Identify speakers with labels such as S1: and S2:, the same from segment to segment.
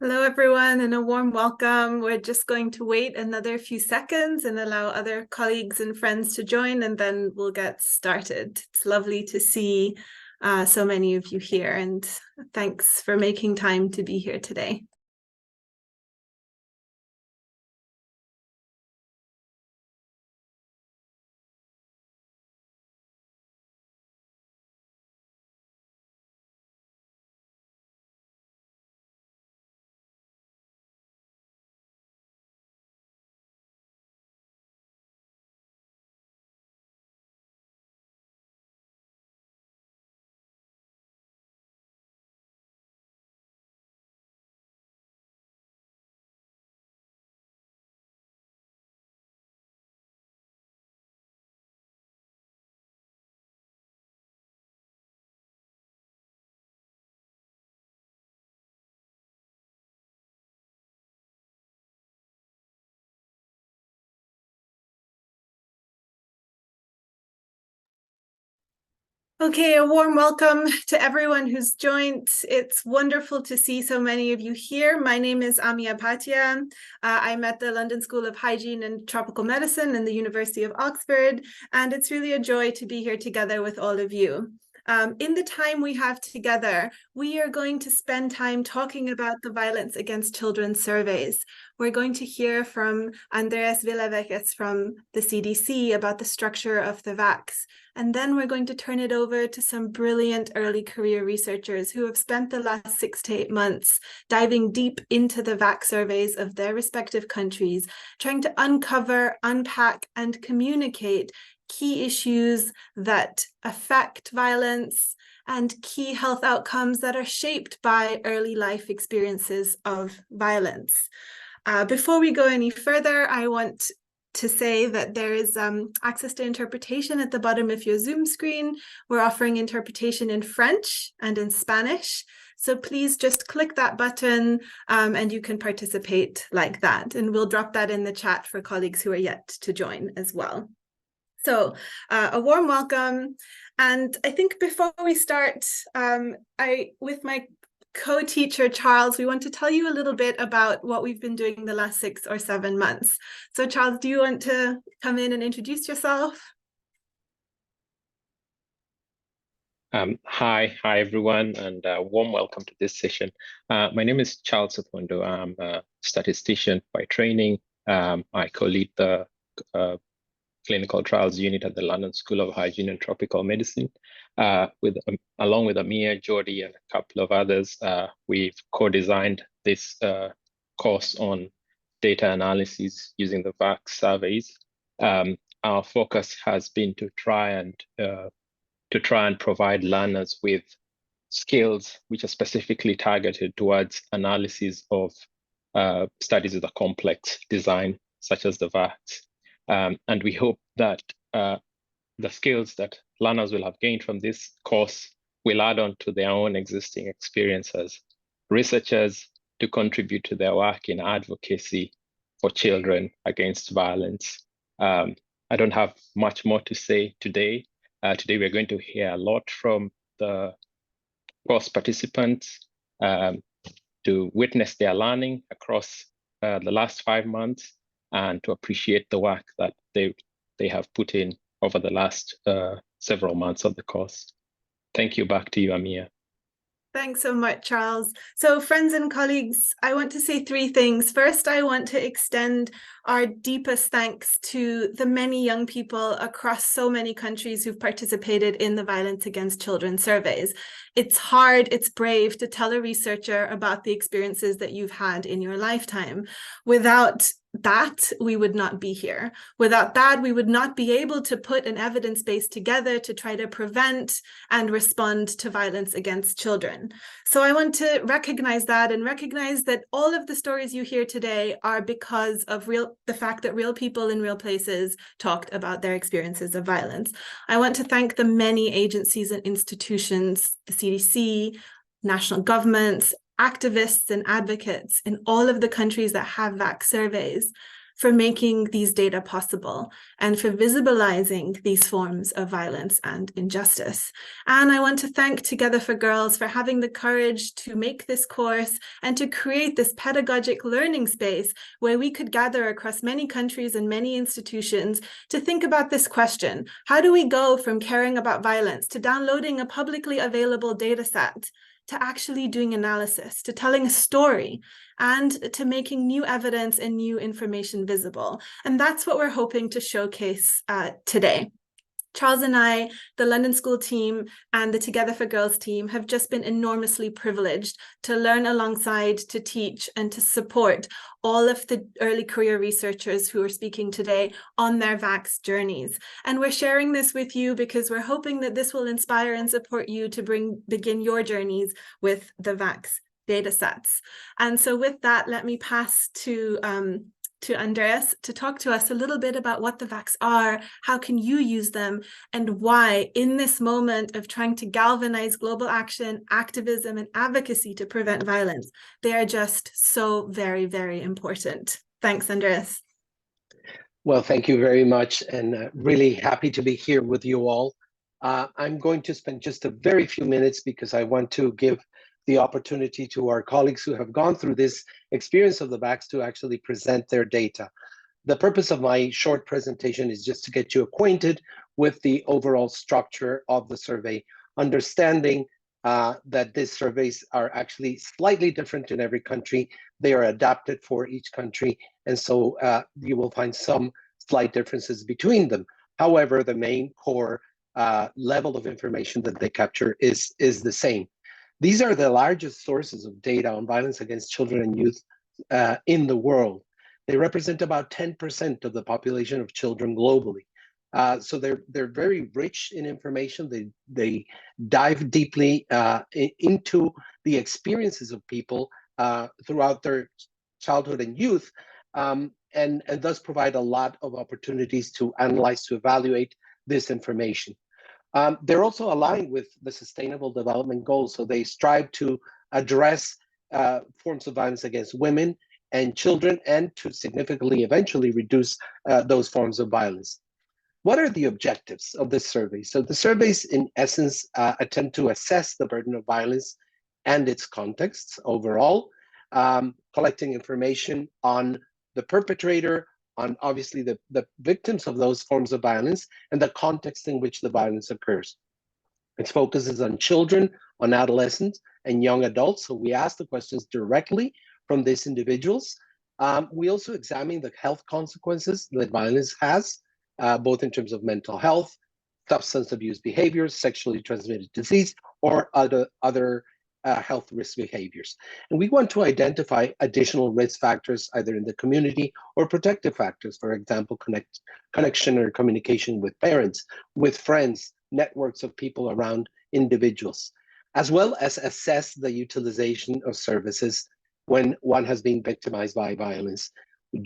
S1: Hello, everyone, and a warm welcome. We're just going to wait another few seconds and allow other colleagues and friends to join, and then we'll get started. It's lovely to see so many of you here, and thanks for making time to be here today. Okay, a warm welcome to everyone who's joined. It's wonderful to see so many of you here. My name is Amiya Bhatia. I'm at the London School of Hygiene and Tropical Medicine in the University of Oxford, and it's really a joy to be here together with all of you. In the time we have together, we are going to spend time talking about the violence against children surveys. We're going to hear from Andrés Villaveces from the CDC about the structure of the VACS. And then we're going to turn it over to some brilliant early career researchers who have spent the last 6 to 8 months diving deep into the VACS surveys of their respective countries, trying to uncover, unpack, and communicate key issues that affect violence and key health outcomes that are shaped by early life experiences of violence. Before we go any further, I want to say that there is access to interpretation at the bottom of your Zoom screen. We're offering interpretation in French and in Spanish. So please just click that button and you can participate like that. And we'll drop that in the chat for colleagues who are yet to join as well. So a warm welcome. And I think before we start, with my co-teacher, Charles, we want to tell you a little bit about what we've been doing the last 6 or 7 months. So Charles, do you want to come in and introduce yourself?
S2: Hi everyone, and warm welcome to this session. My name is Charles Opondo. I'm a statistician by training. I co-lead the clinical trials unit at the London School of Hygiene and Tropical Medicine. Along with Amiya, Jodie, and a couple of others, we've co-designed this course on data analysis using the VACS surveys. Our focus has been to try and provide learners with skills which are specifically targeted towards analysis of studies with a complex design, such as the VACS. And we hope that the skills that learners will have gained from this course will add on to their own existing experience as researchers to contribute to their work in advocacy for children against violence. I don't have much more to say today. Today, we're going to hear a lot from the course participants to witness their learning across the last 5 months and to appreciate the work that they have put in over the last several months of the course. Thank you. Back to you, Amiya.
S1: Thanks so much, Charles. So friends and colleagues, I want to say 3 things. First, I want to extend our deepest thanks to the many young people across so many countries who've participated in the Violence Against Children surveys. It's hard, it's brave to tell a researcher about the experiences that you've had in your lifetime. Without that, we would not be here. Without that, we would not be able to put an evidence base together to try to prevent and respond to violence against children. So I want to recognize that and recognize that all of the stories you hear today are because of the fact that real people in real places talked about their experiences of violence. I want to thank the many agencies and institutions, the CDC, national governments, activists and advocates in all of the countries that have VACS surveys for making these data possible and for visibilizing these forms of violence and injustice. And I want to thank Together for Girls for having the courage to make this course and to create this pedagogic learning space where we could gather across many countries and many institutions to think about this question. How do we go from caring about violence to downloading a publicly available data set, to actually doing analysis, to telling a story, and to making new evidence and new information visible? And that's what we're hoping to showcase today. Charles and I, the London School team and the Together for Girls team have just been enormously privileged to learn alongside, to teach, and to support all of the early career researchers who are speaking today on their VACS journeys. And we're sharing this with you because we're hoping that this will inspire and support you to begin your journeys with the VACS data sets. And so with that, let me pass to Andrés to talk to us a little bit about what the VACS are, how can you use them, and why in this moment of trying to galvanize global action, activism, and advocacy to prevent violence, they are just so very, very important. Thanks, Andrés.
S3: Well, thank you very much, and really happy to be here with you all. I'm going to spend just a very few minutes because I want to give the opportunity to our colleagues who have gone through this experience of the VACS to actually present their data. The purpose of my short presentation is just to get you acquainted with the overall structure of the survey, understanding that these surveys are actually slightly different in every country. They are adapted for each country, and so you will find some slight differences between them. However, the main core level of information that they capture is the same. These are the largest sources of data on violence against children and youth in the world. They represent about 10% of the population of children globally. So they're very rich in information. They dive deeply into the experiences of people throughout their childhood and youth, and thus provide a lot of opportunities to analyze, to evaluate this information. They're also aligned with the Sustainable Development Goals, so they strive to address forms of violence against women and children and to significantly eventually reduce those forms of violence. What are the objectives of this survey? So the surveys, in essence, attempt to assess the burden of violence and its contexts overall, collecting information on the perpetrator, on obviously the victims of those forms of violence and the context in which the violence occurs. Its focus is on children, on adolescents, and young adults. So we ask the questions directly from these individuals. We also examine the health consequences that violence has, both in terms of mental health, substance abuse behaviors, sexually transmitted disease, or other health risk behaviors. And we want to identify additional risk factors either in the community or protective factors, for example, connection or communication with parents, with friends, networks of people around individuals, as well as assess the utilization of services when one has been victimized by violence.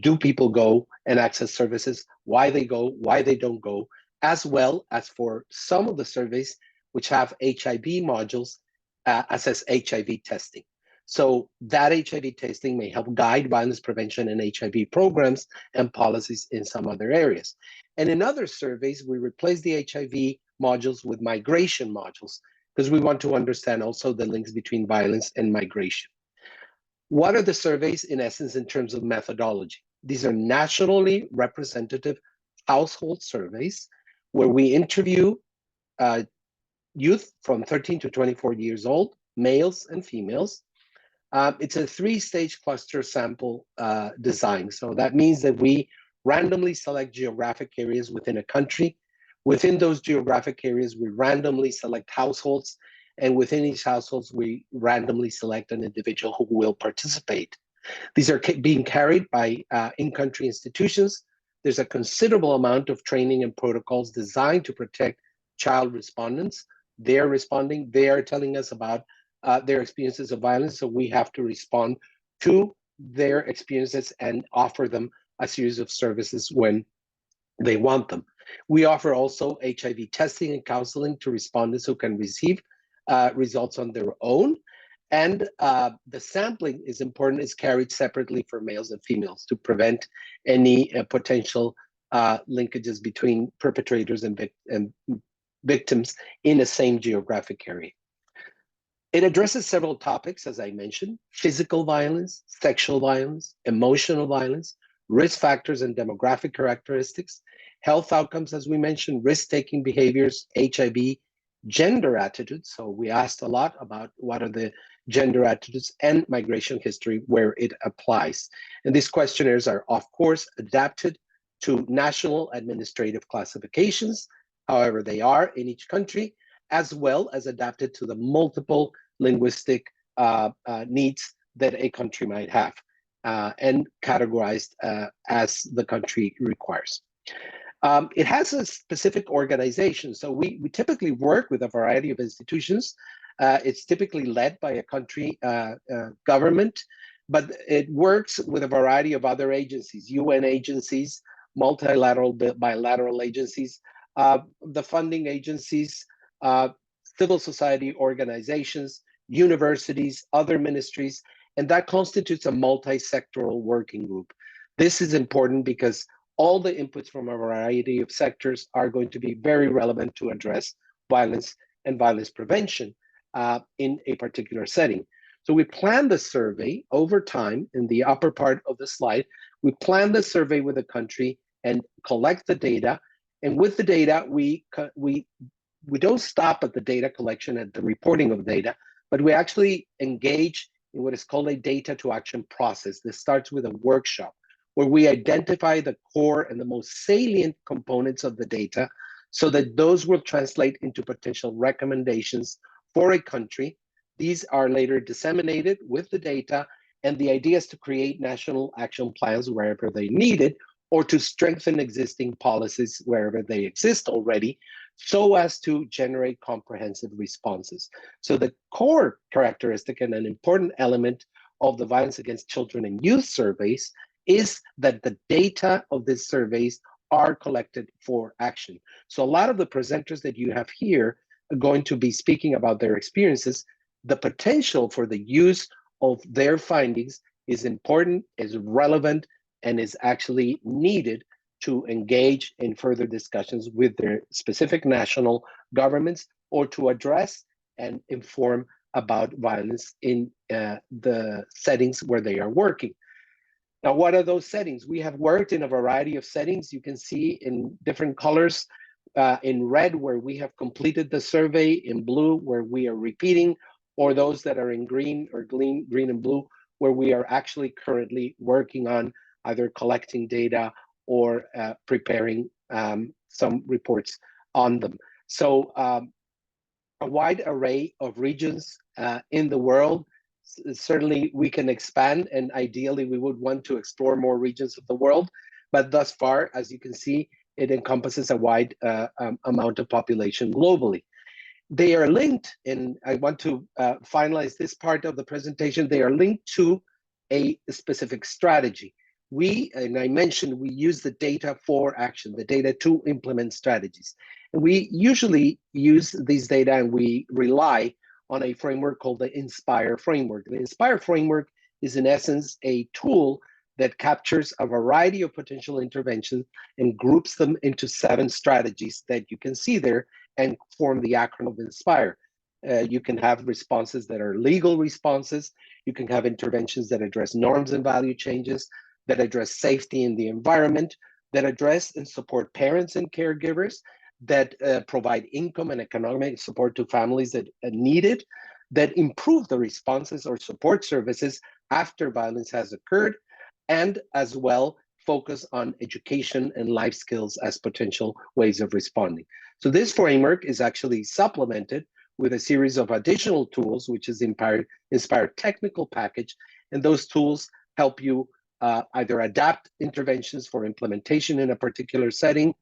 S3: Do people go and access services? Why they go, why they don't go, as well as for some of the surveys which have HIV modules, assess HIV testing. So that HIV testing may help guide violence prevention and HIV programs and policies in some other areas. And in other surveys, we replace the HIV modules with migration modules because we want to understand also the links between violence and migration. What are the surveys in essence in terms of methodology? These are nationally representative household surveys where we interview youth from 13 to 24 years old, males and females. It's a 3-stage cluster sample design. So that means that we randomly select geographic areas within a country. Within those geographic areas, we randomly select households. And within each households, we randomly select an individual who will participate. These are being carried by in-country institutions. There's a considerable amount of training and protocols designed to protect child respondents. They're responding, they are telling us about their experiences of violence, so we have to respond to their experiences and offer them a series of services when they want them. We offer also HIV testing and counseling to respondents who can receive results on their own, And the sampling is important, is carried separately for males and females to prevent any potential linkages between perpetrators and victims in the same geographic area. It addresses several topics, as I mentioned: physical violence, sexual violence, emotional violence, risk factors and demographic characteristics, health outcomes, as we mentioned, risk-taking behaviors, HIV, gender attitudes. So we asked a lot about what are the gender attitudes, and migration history where it applies. And these questionnaires are, of course, adapted to national administrative classifications, however they are in each country, as well as adapted to the multiple linguistic needs that a country might have, and categorized as the country requires. It has a specific organization. So we typically work with a variety of institutions. It's typically led by a country government, but it works with a variety of other agencies, UN agencies, multilateral, bilateral agencies, the funding agencies, civil society organizations, universities, other ministries, and that constitutes a multi-sectoral working group. This is important because all the inputs from a variety of sectors are going to be very relevant to address violence and violence prevention in a particular setting. So we plan the survey over time. In the upper part of the slide, we plan the survey with the country and collect the data. And with the data, we don't stop at the data collection, at the reporting of data, but we actually engage in what is called a data to action process. This starts with a workshop where we identify the core and the most salient components of the data so that those will translate into potential recommendations for a country. These are later disseminated with the data, and the idea is to create national action plans wherever they needed, or to strengthen existing policies wherever they exist already, so as to generate comprehensive responses. So the core characteristic and an important element of the violence against children and youth surveys is that the data of these surveys are collected for action. So a lot of the presenters that you have here are going to be speaking about their experiences. The potential for the use of their findings is important, is relevant, and is actually needed to engage in further discussions with their specific national governments, or to address and inform about violence in the settings where they are working. Now, what are those settings? We have worked in a variety of settings. You can see in different colors, in red where we have completed the survey, in blue where we are repeating, or those that are in green or green and blue where we are actually currently working on either collecting data or preparing some reports on them. So a wide array of regions in the world. Certainly we can expand, and ideally we would want to explore more regions of the world, but thus far, as you can see, it encompasses a wide amount of population globally. They are linked, and I want to finalize this part of the presentation, they are linked to a specific strategy. And I mentioned, we use the data for action, the data to implement strategies. And we usually use these data and we rely on a framework called the INSPIRE framework. The INSPIRE framework is in essence a tool that captures a variety of potential interventions and groups them into 7 strategies that you can see there and form the acronym of INSPIRE. You can have responses that are legal responses. You can have interventions that address norms and value changes, that address safety in the environment, that address and support parents and caregivers, that provide income and economic support to families that need it, that improve the responses or support services after violence has occurred, and as well focus on education and life skills as potential ways of responding. So this framework is actually supplemented with a series of additional tools, which is INSPIRE technical package, and those tools help you either adapt interventions for implementation in a particular setting,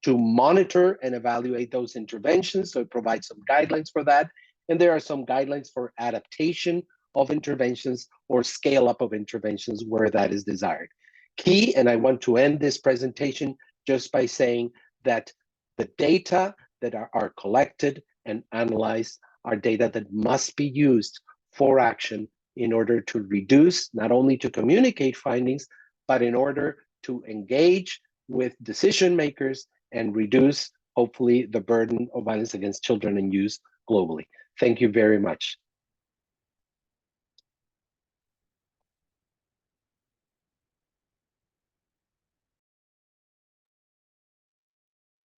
S3: to monitor and evaluate those interventions. So it provides some guidelines for that. And there are some guidelines for adaptation of interventions or scale up of interventions where that is desired. Key, and I want to end this presentation just by saying that the data that are collected and analyzed are data that must be used for action in order to reduce, not only to communicate findings, but in order to engage with decision makers and reduce, hopefully, the burden of violence against children and youth globally. Thank you very much.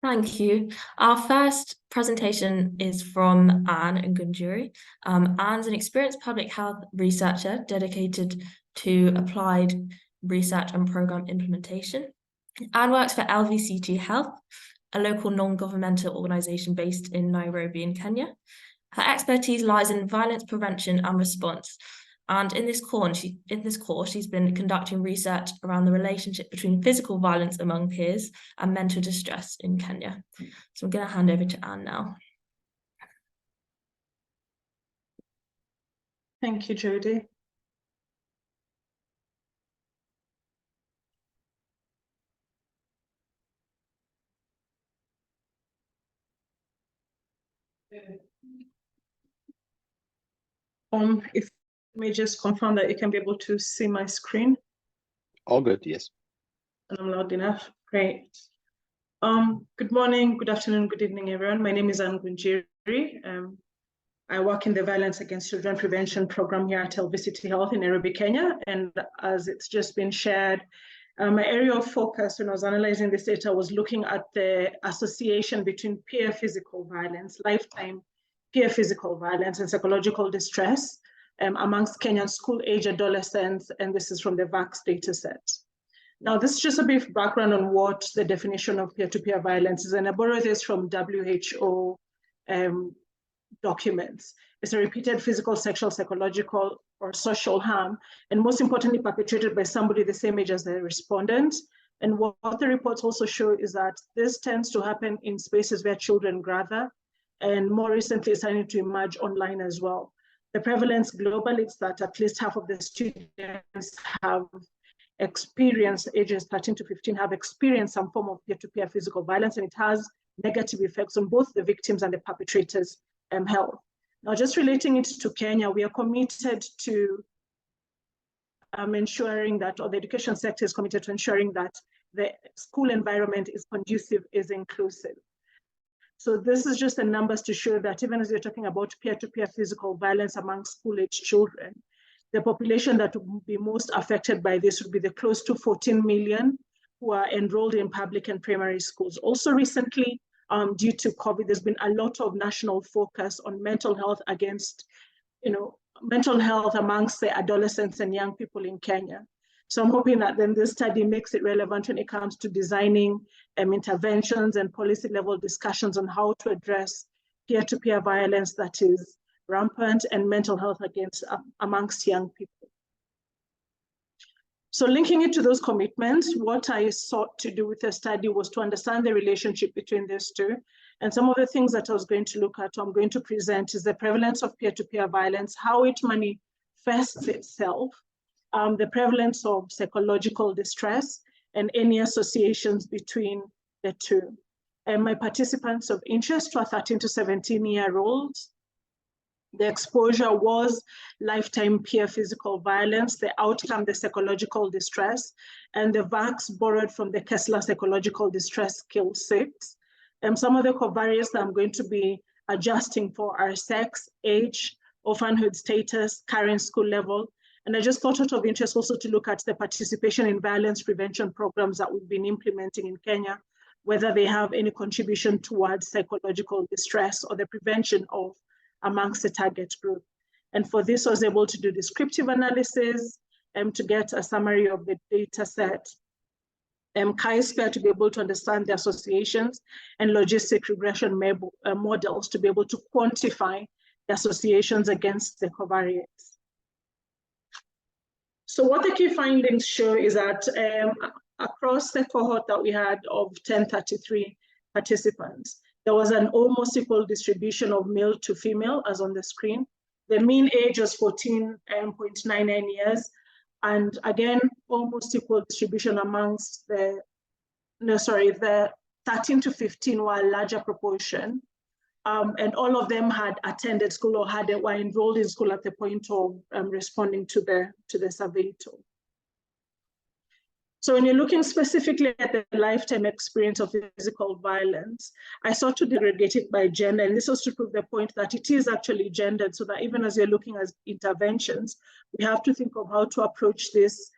S4: Thank you. Our first presentation is from Anne Ngunjiri. Anne's an experienced public health researcher dedicated to applied research and program implementation. Anne works for LVCT Health, a local non-governmental organization based in Nairobi in Kenya. Her expertise lies in violence prevention and response. And in this course, she's been conducting research around the relationship between physical violence among peers and mental distress in Kenya. So I'm going to hand over to Anne now.
S5: Thank you, Jodie. If you may just confirm that you can be able to see my screen.
S3: All good, yes.
S5: And I'm loud enough. Great. Good morning, good afternoon, good evening, everyone. My name is Anne Ngunjiri. I work in the Violence Against Children Prevention Program here at LVCT Health in Nairobi, Kenya. And as it's just been shared, my area of focus when I was analyzing this data was looking at the association between peer physical violence, lifetime peer physical violence and psychological distress amongst Kenyan school-age adolescents, and this is from the VACS data set. Now, this is just a brief background on what the definition of peer-to-peer violence is, and I borrow this from WHO documents. It's a repeated physical, sexual, psychological, or social harm, and most importantly, perpetrated by somebody the same age as the respondent. And what the reports also show is that this tends to happen in spaces where children gather, and more recently, it's starting to emerge online as well. The prevalence globally is that at least half of the students have experienced, ages 13 to 15, have experienced some form of peer-to-peer physical violence, and it has negative effects on both the victims and the perpetrators' health. Now, just relating it to Kenya, we are committed to ensuring that, or the education sector is committed to ensuring that the school environment is conducive, is inclusive. So this is just the numbers to show that even as we're talking about peer-to-peer physical violence among school-age children, the population that would be most affected by this would be the close to 14 million who are enrolled in public and primary schools. Also recently, due to COVID, there's been a lot of national focus on mental health mental health amongst the adolescents and young people in Kenya. So I'm hoping that then this study makes it relevant when it comes to designing interventions and policy level discussions on how to address peer-to-peer violence that is rampant and mental health amongst young people. So linking it to those commitments, what I sought to do with the study was to understand the relationship between these two. And some of the things that I was going to look at, I'm going to present, is the prevalence of peer-to-peer violence, how it manifests itself, the prevalence of psychological distress, and any associations between the two. And my participants of interest were 13 to 17-year-olds. The exposure was lifetime peer physical violence, the outcome, the psychological distress, and the VACS borrowed from the Kessler Psychological Distress Scale 6. Some of the covariates that I'm going to be adjusting for are sex, age, orphanhood status, current school level. And I just thought out of interest also to look at the participation in violence prevention programs that we've been implementing in Kenya, whether they have any contribution towards psychological distress or the prevention of amongst the target group. And for this, I was able to do descriptive analysis to get a summary of the data set, chi-square to be able to understand the associations, and logistic regression models to be able to quantify the associations against the covariates. So what the key findings show is that across the cohort that we had of 1033 participants, there was an almost equal distribution of male to female as on the screen. The mean age was 14.99 years. And again, almost equal distribution amongst the 13 to 15 were a larger proportion. and all of them had attended school or were enrolled in school at the point of responding to the survey tool. So when you're looking specifically at the lifetime experience of physical violence, I sought to segregate it by gender, and this was to prove the point that it is actually gendered, so that even as you're looking at interventions, we have to think of how to approach this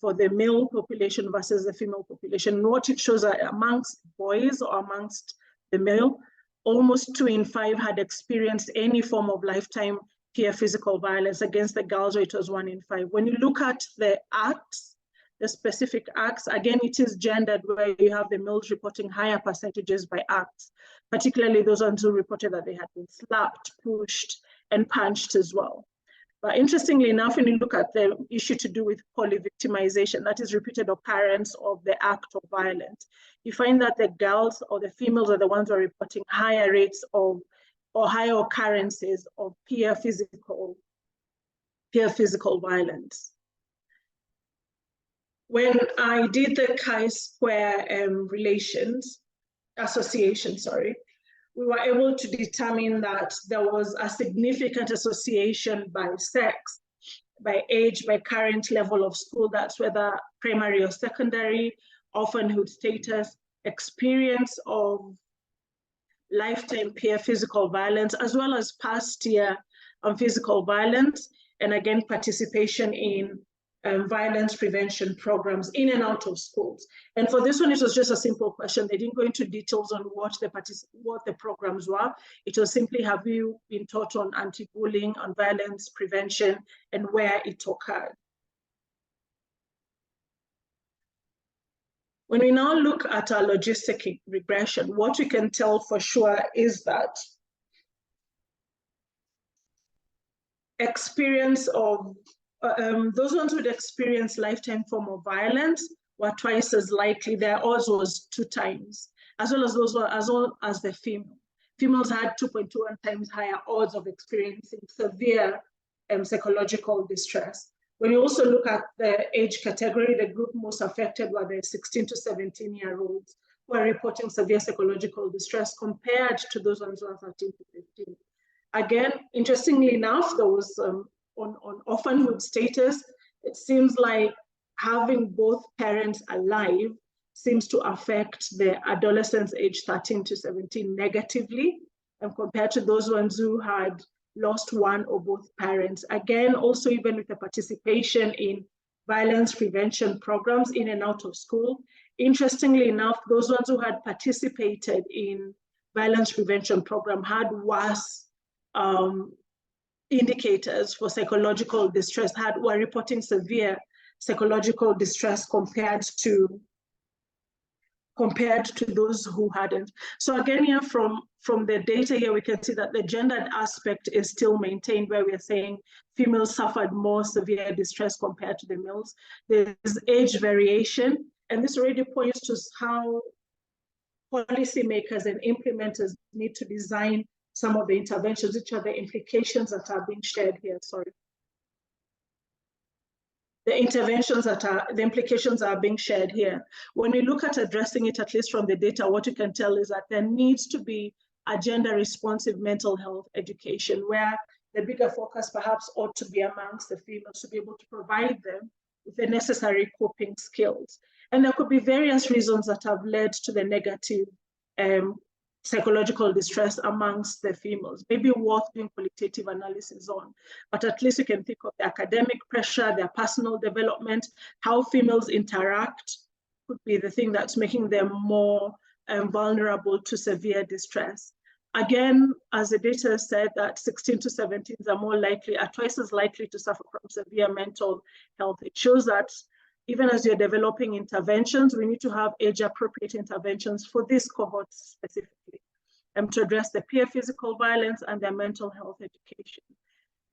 S5: for the male population versus the female population. And what it shows are amongst boys or amongst the male, almost 2 in 5 had experienced any form of lifetime peer physical violence. Against the girls, it was 1 in 5. When you look at the acts, the specific acts, again, it is gendered, where you have the males reporting higher percentages by acts, particularly those ones who reported that they had been slapped, pushed, and punched as well. But interestingly enough, when you look at the issue to do with polyvictimization, that is repeated occurrence of the act of violence, you find that the girls or the females are the ones who are reporting higher rates of, or higher occurrences of peer physical violence. When I did the chi-square association, we were able to determine that there was a significant association by sex, by age, by current level of school, that's whether primary or secondary, orphanhood status, experience of lifetime peer physical violence, as well as past year physical violence, and again, participation in violence prevention programs in and out of schools. And for this one, it was just a simple question. They didn't go into details on what the programs were. It was simply, have you been taught on anti-bullying, on violence prevention, and where it occurred? When we now look at our logistic regression, what we can tell for sure is that experience of those ones who'd experienced lifetime form of violence were twice as likely. Their odds was 2 times, as well as the female. Females had 2.21 times higher odds of experiencing severe psychological distress. When you also look at the age category, the group most affected were the 16 to 17-year-olds who are reporting severe psychological distress compared to those ones who are 13 to 15. Again, interestingly enough, there was on orphanhood status, it seems like having both parents alive seems to affect the adolescents age 13 to 17 negatively, and compared to those ones who had lost one or both parents. Again, also even with the participation in violence prevention programs in and out of school, interestingly enough, those ones who had participated in violence prevention program had worse indicators for psychological distress, were reporting severe psychological distress compared to those who hadn't. So again, here from the data here, we can see that the gendered aspect is still maintained, where we are saying females suffered more severe distress compared to the males. There's age variation, and this already points to how policymakers and implementers need to design some of the interventions, which are the implications that are being shared here, The implications are being shared here. When we look at addressing it, at least from the data, what you can tell is that there needs to be a gender responsive mental health education, where the bigger focus perhaps ought to be amongst the females to be able to provide them with the necessary coping skills. And there could be various reasons that have led to the negative psychological distress amongst the females, maybe worth doing qualitative analysis on, but at least you can think of the academic pressure, their personal development, how females interact could be the thing that's making them more vulnerable to severe distress. Again, as the data said, that 16 to 17s are twice as likely to suffer from severe mental health. It shows that even as you're developing interventions, we need to have age-appropriate interventions for these cohorts specifically, to address the peer physical violence and their mental health education.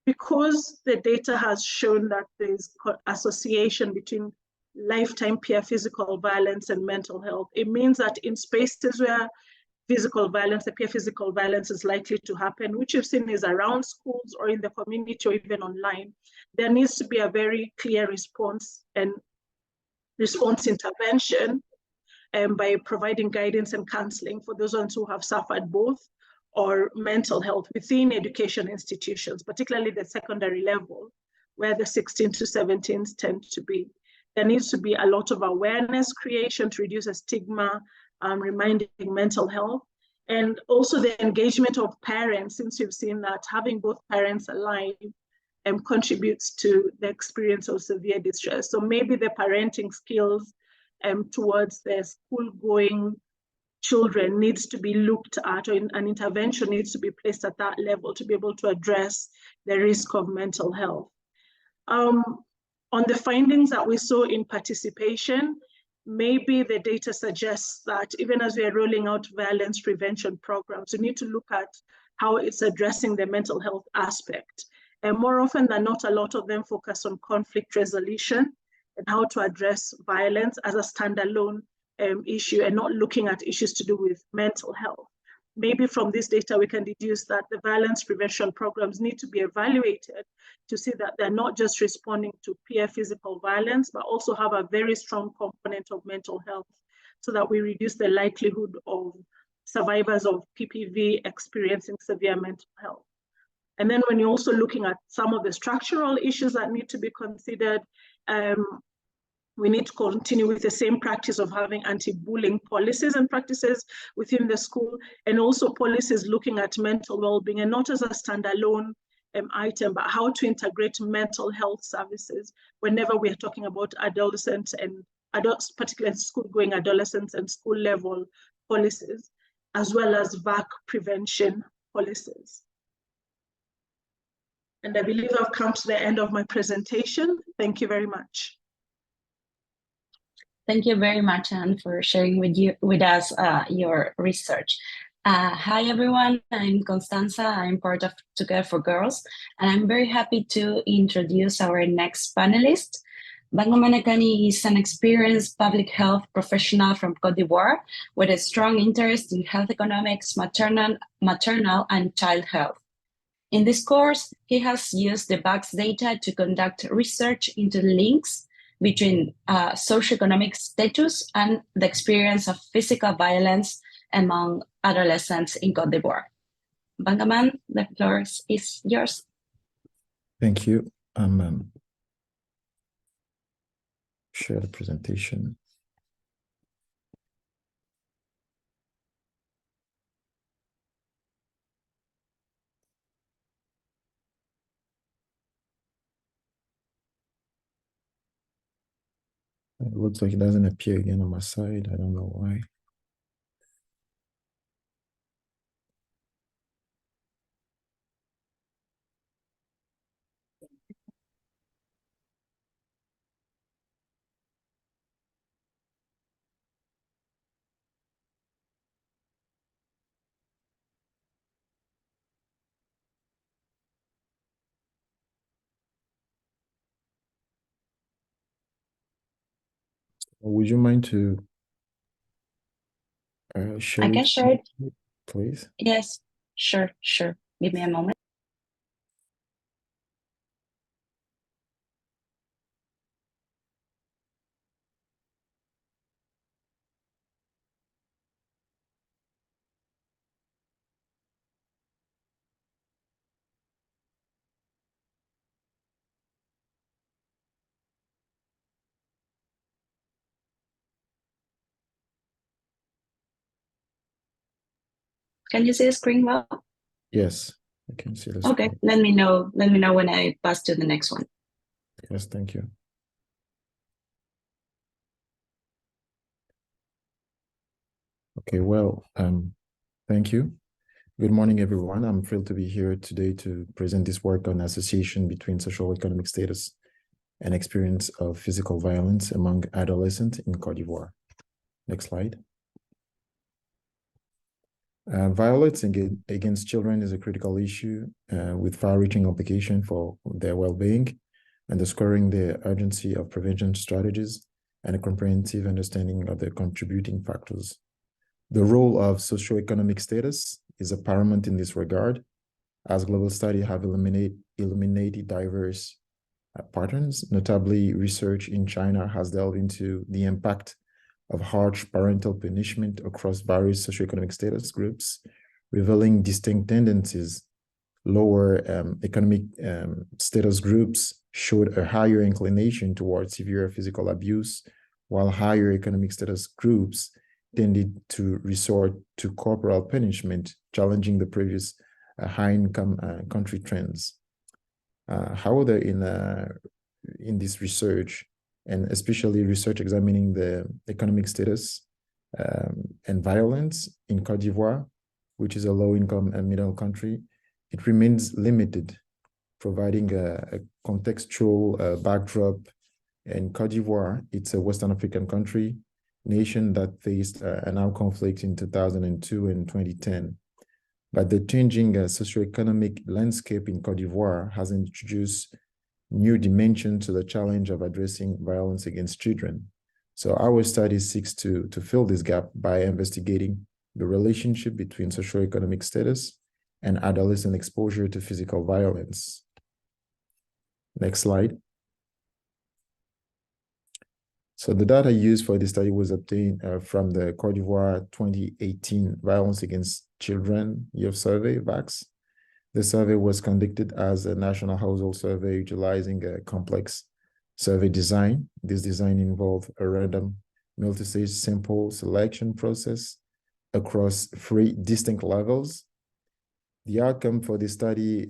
S5: Because the data has shown that there's association between lifetime peer physical violence and mental health, it means that in spaces where physical violence, the peer physical violence is likely to happen, which you've seen is around schools or in the community or even online, there needs to be a very clear response intervention by providing guidance and counseling for those ones who have suffered both or mental health within education institutions, particularly the secondary level, where the 16 to 17s tend to be. There needs to be a lot of awareness creation to reduce a stigma, reminding mental health, and also the engagement of parents, since you've seen that having both parents alive contributes to the experience of severe distress. So maybe the parenting skills towards the school-going children needs to be looked at, or an intervention needs to be placed at that level to be able to address the risk of mental health. On the findings that we saw in participation, maybe the data suggests that even as we are rolling out violence prevention programs, we need to look at how it's addressing the mental health aspect. And more often than not, a lot of them focus on conflict resolution and how to address violence as a standalone issue, and not looking at issues to do with mental health. Maybe from this data, we can deduce that the violence prevention programs need to be evaluated to see that they're not just responding to peer physical violence, but also have a very strong component of mental health, so that we reduce the likelihood of survivors of PPV experiencing severe mental health. And then when you're also looking at some of the structural issues that need to be considered, we need to continue with the same practice of having anti-bullying policies and practices within the school, and also policies looking at mental well-being, and not as a standalone item, but how to integrate mental health services whenever we are talking about adolescents and adults, particularly school-going adolescents, and school-level policies, as well as VACS prevention policies. And I believe I've come to the end of my presentation. Thank you very much.
S6: Thank you very much, Anne, for sharing with us your research. Hi, everyone. I'm Constanza. I'm part of Together for Girls, and I'm very happy to introduce our next panelist. Bango Manakani is an experienced public health professional from Côte d'Ivoire with a strong interest in health economics, maternal and child health. In this course, he has used the VACS data to conduct research into links between socioeconomic status and the experience of physical violence among adolescents in Côte d'Ivoire. Bangaman, the floor is yours.
S7: Thank you. Share the presentation. It looks like it doesn't appear again on my side. I don't know why. Would you mind to share?
S6: I can share it,
S7: please.
S6: Yes, sure. Give me a moment. Can you see the screen well?
S7: Yes, I can see this.
S6: Okay, let me know when I pass to the next one.
S7: Yes, thank you. Okay, well, thank you. Good morning, everyone. I'm thrilled to be here today to present this work on association between social economic status and experience of physical violence among adolescents in Côte d'Ivoire. Next slide. Violence against children is a critical issue with far-reaching implications for their well-being, underscoring the urgency of prevention strategies and a comprehensive understanding of the contributing factors. The role of socioeconomic status is paramount in this regard, as global studies have illuminated diverse patterns. Notably, research in China has delved into the impact of harsh parental punishment across various socioeconomic status groups, revealing distinct tendencies. Lower economic status groups showed a higher inclination towards severe physical abuse, while higher economic status groups tended to resort to corporal punishment, challenging the previous high-income country trends. However, in this research, and especially research examining the economic status and violence in Côte d'Ivoire, which is a low-income and middle country, it remains limited, providing a contextual backdrop. In Côte d'Ivoire, it's a Western African country, nation that faced an armed conflict in 2002 and 2010. But the changing socioeconomic landscape in Côte d'Ivoire has introduced new dimension to the challenge of addressing violence against children. So our study seeks to fill this gap by investigating the relationship between socioeconomic status and adolescent exposure to physical violence. Next slide. So the data used for this study was obtained from the Côte d'Ivoire 2018 Violence Against Children Youth Survey, VACS. The survey was conducted as a national household survey utilizing a complex survey design. This design involved a random multi-stage sample selection process across 3 distinct levels. The outcome for this study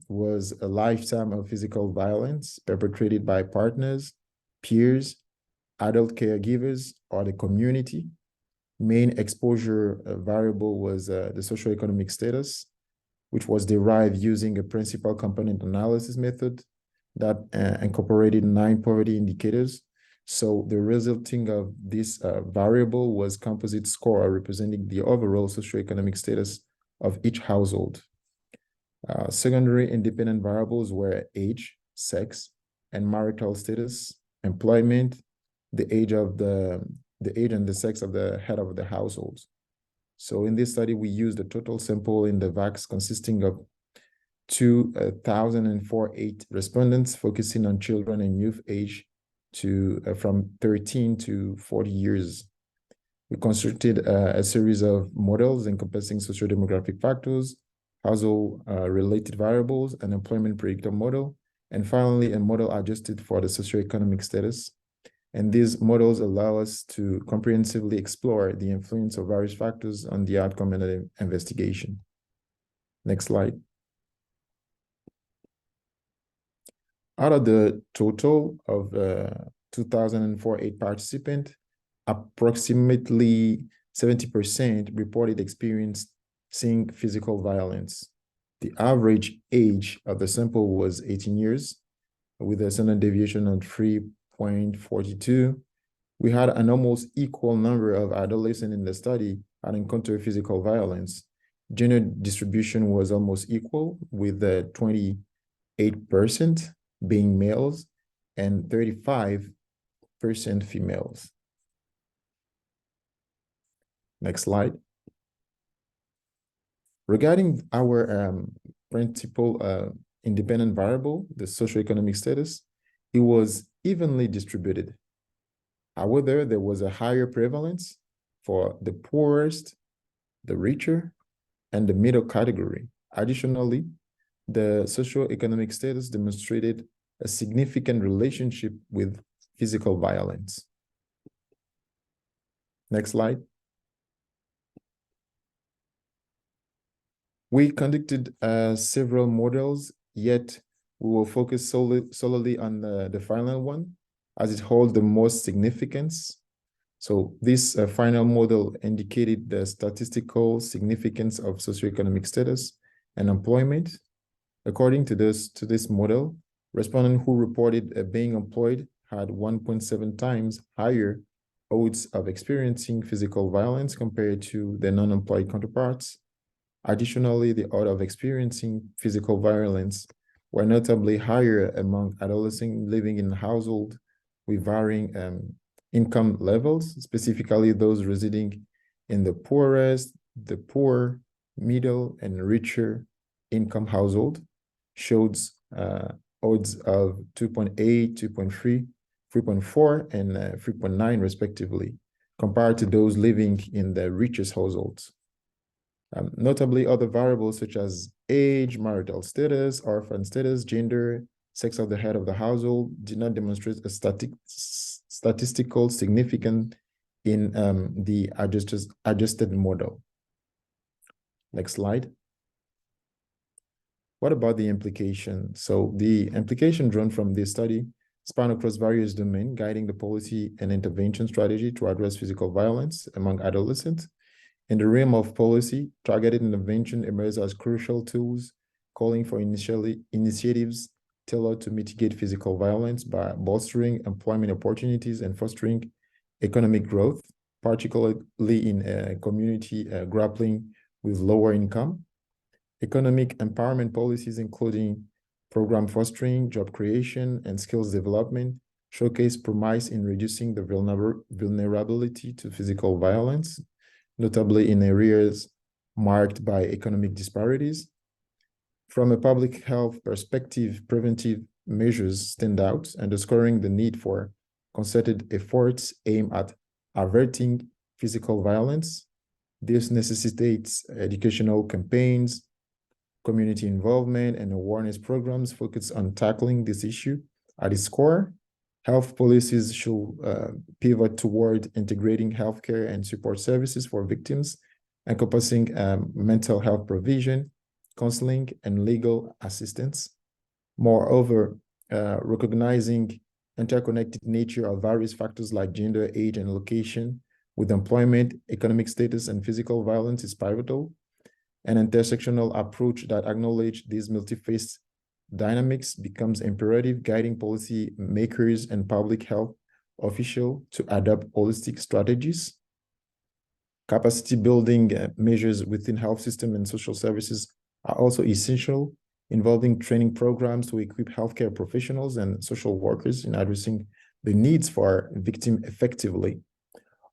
S7: was a lifetime of physical violence perpetrated by partners, peers, adult caregivers, or the community. Main exposure variable was the socioeconomic status, which was derived using a principal component analysis method that incorporated 9 poverty indicators. So the resulting of this variable was composite score representing the overall socioeconomic status of each household. Secondary independent variables were age, sex, and marital status, employment, the age and the sex of the head of the household. So in this study, we used a total sample in the VACS consisting of 2,048 respondents focusing on children and youth age from 13 to 40 years. We constructed a series of models encompassing socio-demographic factors, household related variables, an employment predictor model, and finally a model adjusted for the socioeconomic status. And these models allow us to comprehensively explore the influence of various factors on the outcome of the investigation. Next slide. Out of the total of 2,048 participants, approximately 70% reported experiencing physical violence. The average age of the sample was 18 years, with a standard deviation of 3.42. We had an almost equal number of adolescents in the study that encountered physical violence. Gender distribution was almost equal, with 28% being males and 35% females. Next slide. Regarding our principal independent variable, the socioeconomic status, it was evenly distributed. However, there was a higher prevalence for the poorest, the richer, and the middle category. Additionally, the socioeconomic status demonstrated a significant relationship with physical violence. Next slide. We conducted several models, yet we will focus solely on the final one, as it holds the most significance. So this final model indicated the statistical significance of socioeconomic status and employment. According to this model, respondents who reported being employed had 1.7 times higher odds of experiencing physical violence compared to their non-employed counterparts. Additionally, the odds of experiencing physical violence were notably higher among adolescents living in households with varying income levels, specifically those residing in the poorest, the poor, middle, and richer income household, showed odds of 2.8, 2.3, 3.4, and 3.9 respectively, compared to those living in the richest households. Notably, other variables such as age, marital status, orphan status, gender, sex of the head of the household did not demonstrate a statistical significance in the adjusted model. Next slide. What about the implication? So the implication drawn from this study span across various domains, guiding the policy and intervention strategy to address physical violence among adolescents. In the realm of policy, targeted intervention emerges as crucial tools, calling for initiatives tailored to mitigate physical violence by bolstering employment opportunities and fostering economic growth, particularly in a community grappling with lower income. Economic empowerment policies, including program fostering, job creation, and skills development, showcase promise in reducing the vulnerability to physical violence, notably in areas marked by economic disparities. From a public health perspective, preventive measures stand out, underscoring the need for concerted efforts aimed at averting physical violence. This necessitates educational campaigns, community involvement, and awareness programs focused on tackling this issue at its core. Health policies should pivot toward integrating healthcare and support services for victims, encompassing mental health provision, counseling, and legal assistance. Moreover, recognizing interconnected nature of various factors like gender, age, and location with employment, economic status, and physical violence is pivotal. An intersectional approach that acknowledges these multi-faced dynamics becomes imperative, guiding policy makers and public health officials to adopt holistic strategies. Capacity building measures within health system and social services are also essential, involving training programs to equip healthcare professionals and social workers in addressing the needs for victims effectively.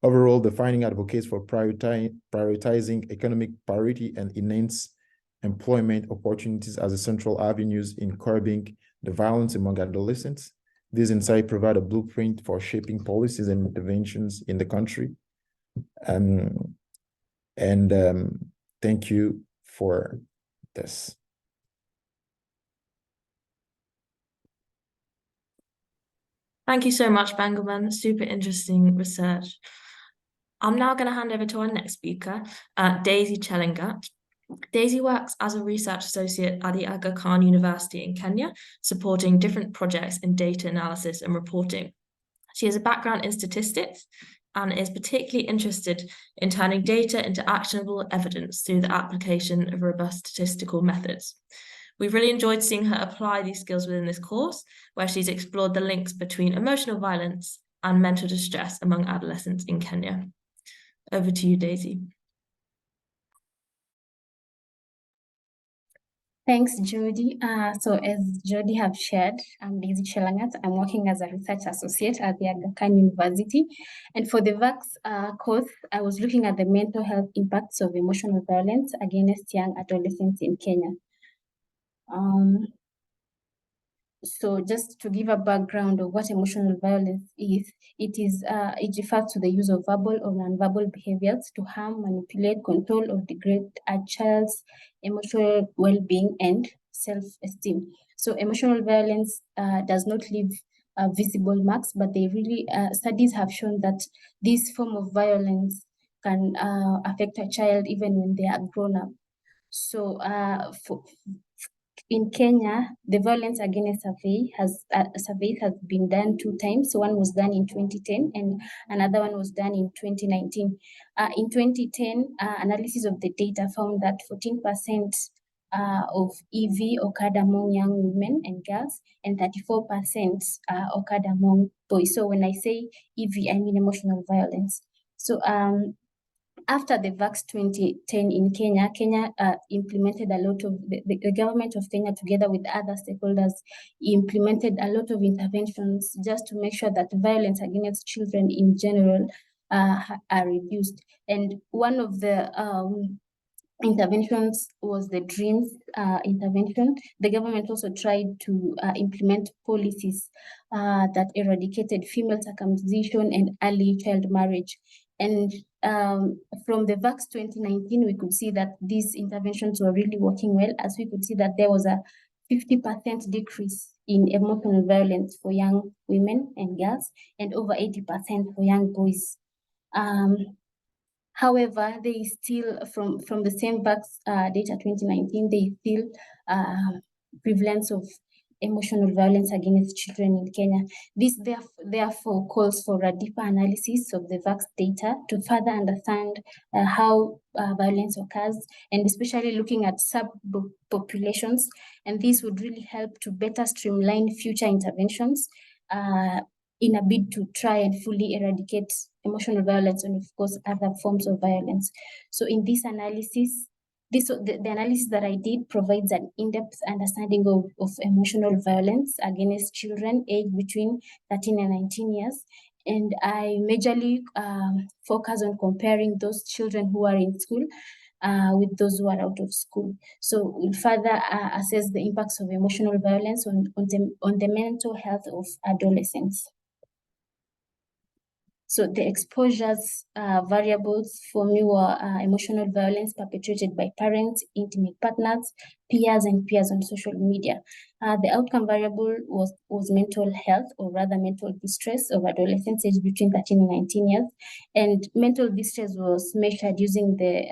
S7: Overall, the finding advocates for prioritizing economic parity and enhance employment opportunities as a central avenues in curbing the violence among adolescents. These insights provide a blueprint for shaping policies and interventions in the country. Thank you for this.
S4: Thank you so much, Bangelman. Super interesting research. I'm now going to hand over to our next speaker, Daisy Chelangat. Daisy works as a research associate at the Aga Khan University in Kenya, supporting different projects in data analysis and reporting. She has a background in statistics and is particularly interested in turning data into actionable evidence through the application of robust statistical methods. We've really enjoyed seeing her apply these skills within this course, where she's explored the links between emotional violence and mental distress among adolescents in Kenya. Over to you, Daisy.
S8: Thanks, Jodie. So as Jodie have shared, I'm Daisy Chelangat. I'm working as a research associate at the Aga Khan University. And for the VACS course, I was looking at the mental health impacts of emotional violence against young adolescents in Kenya. So just to give a background of what emotional violence is, it refers to the use of verbal or nonverbal behaviors to harm, manipulate, control, or degrade a child's emotional well-being and self-esteem. So emotional violence does not leave visible marks, but they really, studies have shown that this form of violence can affect a child even when they are grown up. So in Kenya, the violence against surveys has been done 2 times. So one was done in 2010 and another one was done in 2019. In 2010, analysis of the data found that 14% of EV occurred among young women and girls, and 34% occurred among boys. So when I say EV, I mean emotional violence. So after the VACS 2010 in Kenya, implemented a lot of, the government of Kenya together with other stakeholders implemented a lot of interventions just to make sure that violence against children in general are reduced. And one of the interventions was the DREAMS intervention. The government also tried to implement policies that eradicated female circumcision and early child marriage. And from the VACS 2019, we could see that these interventions were really working well, as we could see that there was a 50% decrease in emotional violence for young women and girls, and over 80% for young boys. However, they still, from the same VACS data 2019, they still prevalence of emotional violence against children in Kenya. This therefore calls for a deeper analysis of the VACS data to further understand how violence occurs, and especially looking at subpopulations. And this would really help to better streamline future interventions in a bid to try and fully eradicate emotional violence and, of course, other forms of violence. So in this analysis, the analysis that I did provides an in-depth understanding of emotional violence against children aged between 13 and 19 years. And I majorly focus on comparing those children who are in school with those who are out of school. So we'll further assess the impacts of emotional violence on the mental health of adolescents. So the exposures variables for me were emotional violence perpetrated by parents, intimate partners, peers, and peers on social media. The outcome variable was mental health, or rather mental distress, of adolescents aged between 13 and 19 years. And mental distress was measured using the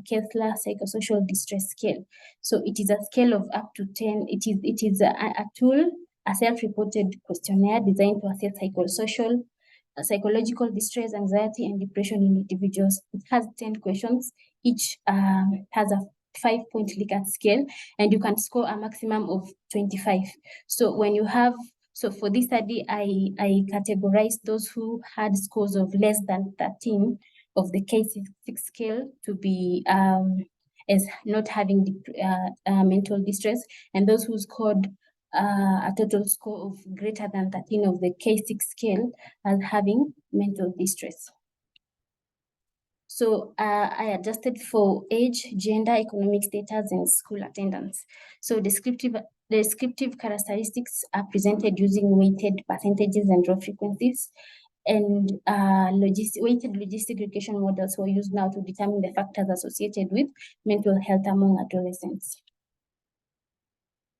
S8: Kessler psychosocial distress scale. So it is a scale of up to 10. It is a tool, a self-reported questionnaire designed to assess psychological distress, anxiety, and depression in individuals. It has 10 questions. Each has a 5-point Likert scale, and you can score a maximum of 25. So when you have, so for this study, I categorized those who had scores of less than 13 of the K6 scale to be as not having mental distress, and those who scored a total score of greater than 13 of the K6 scale as having mental distress. So I adjusted for age, gender, economic status, and school attendance. So descriptive characteristics are presented using weighted percentages and draw frequencies. And weighted logistic regression models were used now to determine the factors associated with mental health among adolescents.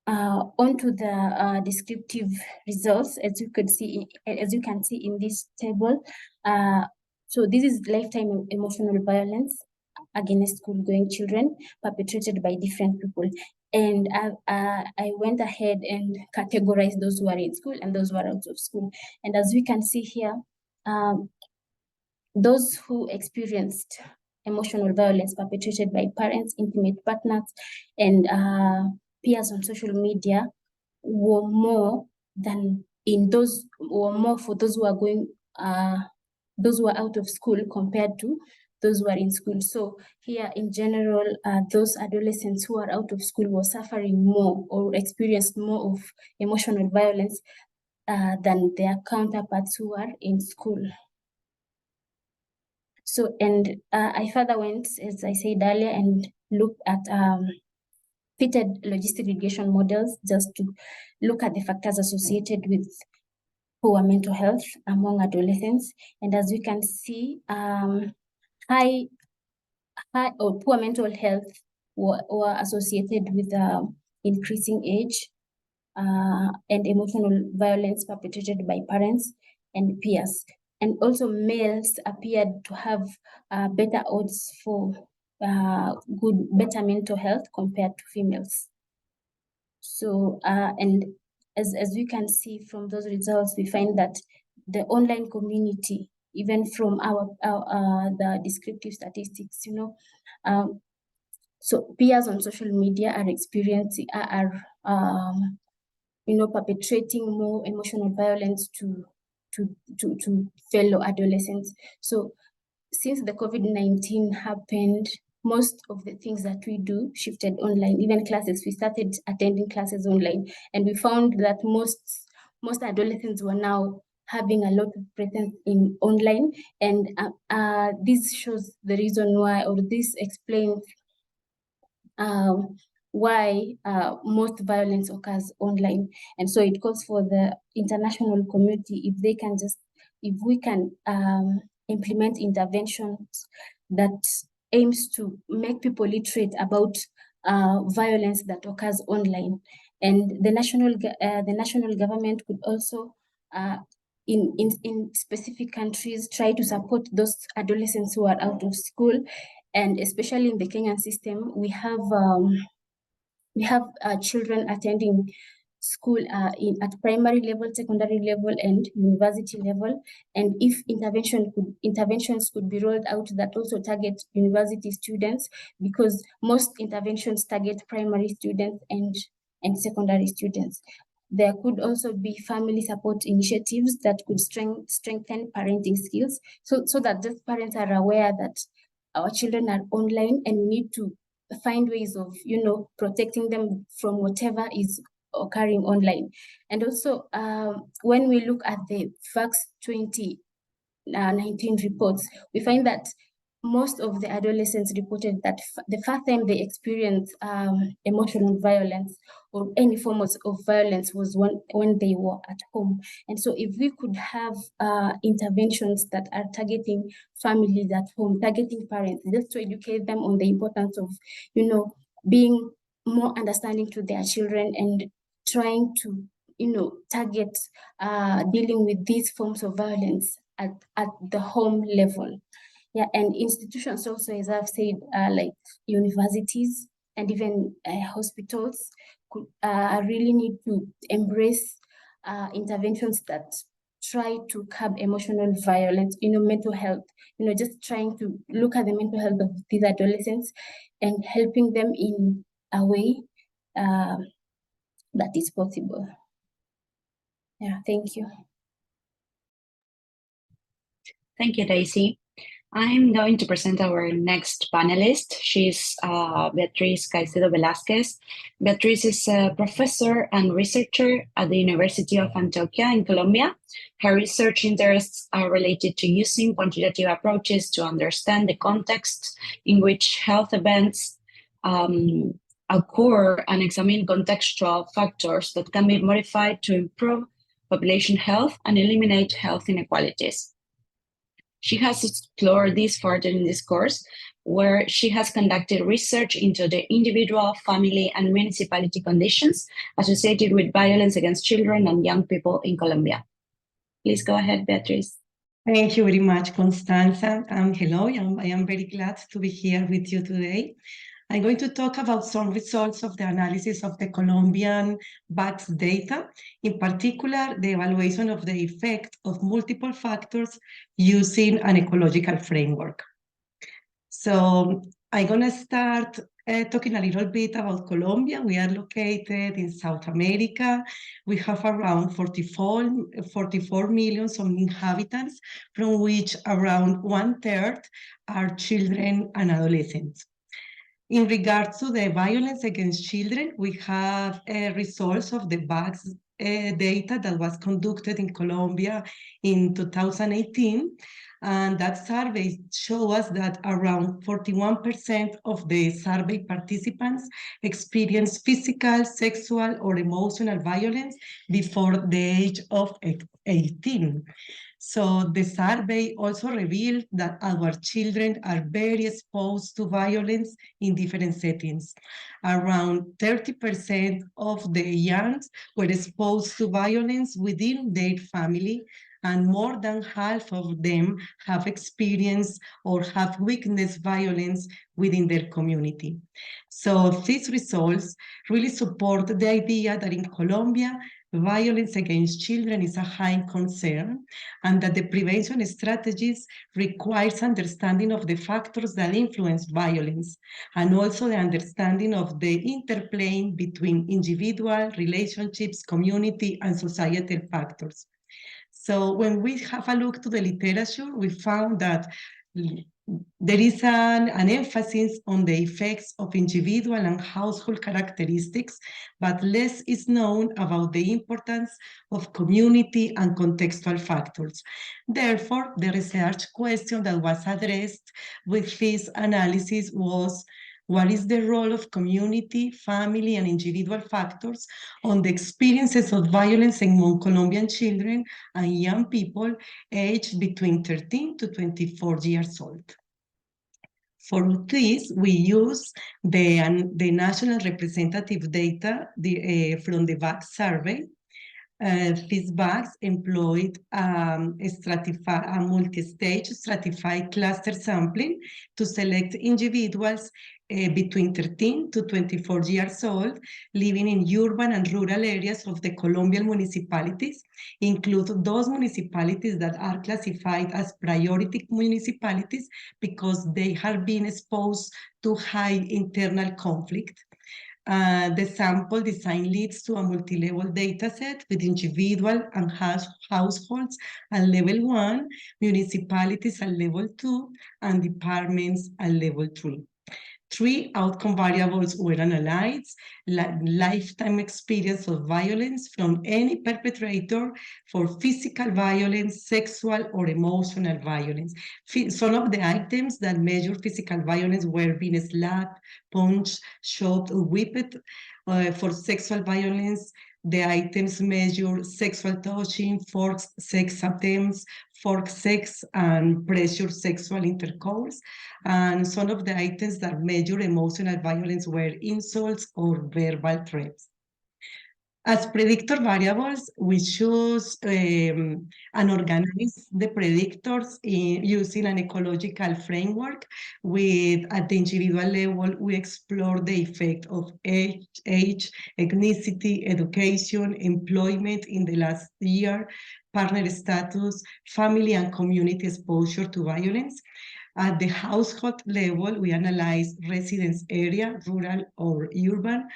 S8: Onto the descriptive results, as you can see in this table. So this is lifetime emotional violence against school-going children perpetrated by different people. And I went ahead and categorized those who are in school and those who are out of school. And as we can see here, those who experienced emotional violence perpetrated by parents, intimate partners, and peers on social media were more than for those who are going, those who are out of school compared to those who are in school. So here in general, those adolescents who are out of school were suffering more or experienced more of emotional violence than their counterparts who are in school. So, and I further went, as I said earlier, and looked at fitted logistic regression models just to look at the factors associated with poor mental health among adolescents. And as we can see, high or poor mental health were associated with increasing age and emotional violence perpetrated by parents and peers. And also males appeared to have better odds for better mental health compared to females. So, and as we can see from those results, we find that the online community, even from the descriptive statistics, so peers on social media are experiencing, perpetrating more emotional violence to fellow adolescents. So since the COVID-19 happened, most of the things that we do shifted online. Even classes, we started attending classes online, and we found that most adolescents were now having a lot of presence in online, and this shows the reason why, or this explains why most violence occurs online. And so it calls for the international community, if we can implement interventions that aims to make people literate about violence that occurs online. And the national government could also, in specific countries, try to support those adolescents who are out of school. And especially in the Kenyan system, we have children attending school at primary level, secondary level, and university level. And if interventions could be rolled out that also target university students, because most interventions target primary students and secondary students. There could also be family support initiatives that could strengthen parenting skills, so that these parents are aware that our children are online and we need to find ways of, protecting them from whatever is occurring online. And also, when we look at the VACS 2019 reports, we find that most of the adolescents reported that the first time they experienced emotional violence or any form of violence was when they were at home. And so if we could have interventions that are targeting families at home, targeting parents, just to educate them on the importance of, being more understanding to their children and trying to, target dealing with these forms of violence at the home level. Yeah, and institutions also, as I've said, like universities and even hospitals could really need to embrace interventions that try to curb emotional violence, mental health, just trying to look at the mental health of these adolescents and helping them in a way that is possible. Yeah, thank you.
S6: Thank you, Daisy. I'm going to present our next panelist. She's Beatriz Caicedo Velázquez. Beatriz is a professor and researcher at the University of Antioquia in Colombia. Her research interests are related to using quantitative approaches to understand the context in which health events occur and examine contextual factors that can be modified to improve population health and eliminate health inequalities. She has explored this further in this course, where she has conducted research into the individual, family, and municipality conditions associated with violence against children and young people in Colombia. Please go ahead, Beatriz.
S9: Thank you very much, Constanza. Hello, I am very glad to be here with you today. I'm going to talk about some results of the analysis of the Colombian VACS data, in particular, the evaluation of the effect of multiple factors using an ecological framework. So I'm going to start talking a little bit about Colombia. We are located in South America. We have around 44 million inhabitants, from which around 1/3 are children and adolescents. In regards to the violence against children, we have results of the VACS data that was conducted in Colombia in 2018. And that survey shows us that around 41% of the survey participants experienced physical, sexual, or emotional violence before the age of 18. So the survey also revealed that our children are very exposed to violence in different settings. Around 30% of the young were exposed to violence within their family, and more than half of them have experienced or have witnessed violence within their community. So these results really support the idea that in Colombia, violence against children is a high concern, and that the prevention strategies requires understanding of the factors that influence violence, and also the understanding of the interplay between individual relationships, community, and societal factors. So when we have a look to the literature, we found that there is an emphasis on the effects of individual and household characteristics, but less is known about the importance of community and contextual factors. Therefore, the research question that was addressed with this analysis was, What is the role of community, family, and individual factors on the experiences of violence among Colombian children and young people aged between 13 to 24 years old? For this, we use the national representative data from the VACS survey. These VACS employed a multi-stage stratified cluster sampling to select individuals between 13 to 24 years old living in urban and rural areas of the Colombian municipalities, include those municipalities that are classified as priority municipalities because they have been exposed to high internal conflict. The sample design leads to a multi-level data set with individual and households at level 1, municipalities at level 2, and departments at level 3. 3 outcome variables were analyzed: lifetime experience of violence from any perpetrator for physical violence, sexual or emotional violence. Some of the items that measure physical violence were being slapped, punched, shoved, or whipped. For sexual violence, the items measure sexual touching, forced sex attempts, forced sex, and pressure sexual intercourse. And some of the items that measure emotional violence were insults or verbal threats. As predictor variables, we choose and organize the predictors using an ecological framework. At the individual level, we explore the effect of age, ethnicity, education, employment in the last year, partner status, family and community exposure to violence. At the household level, we analyze residence area, rural or urban,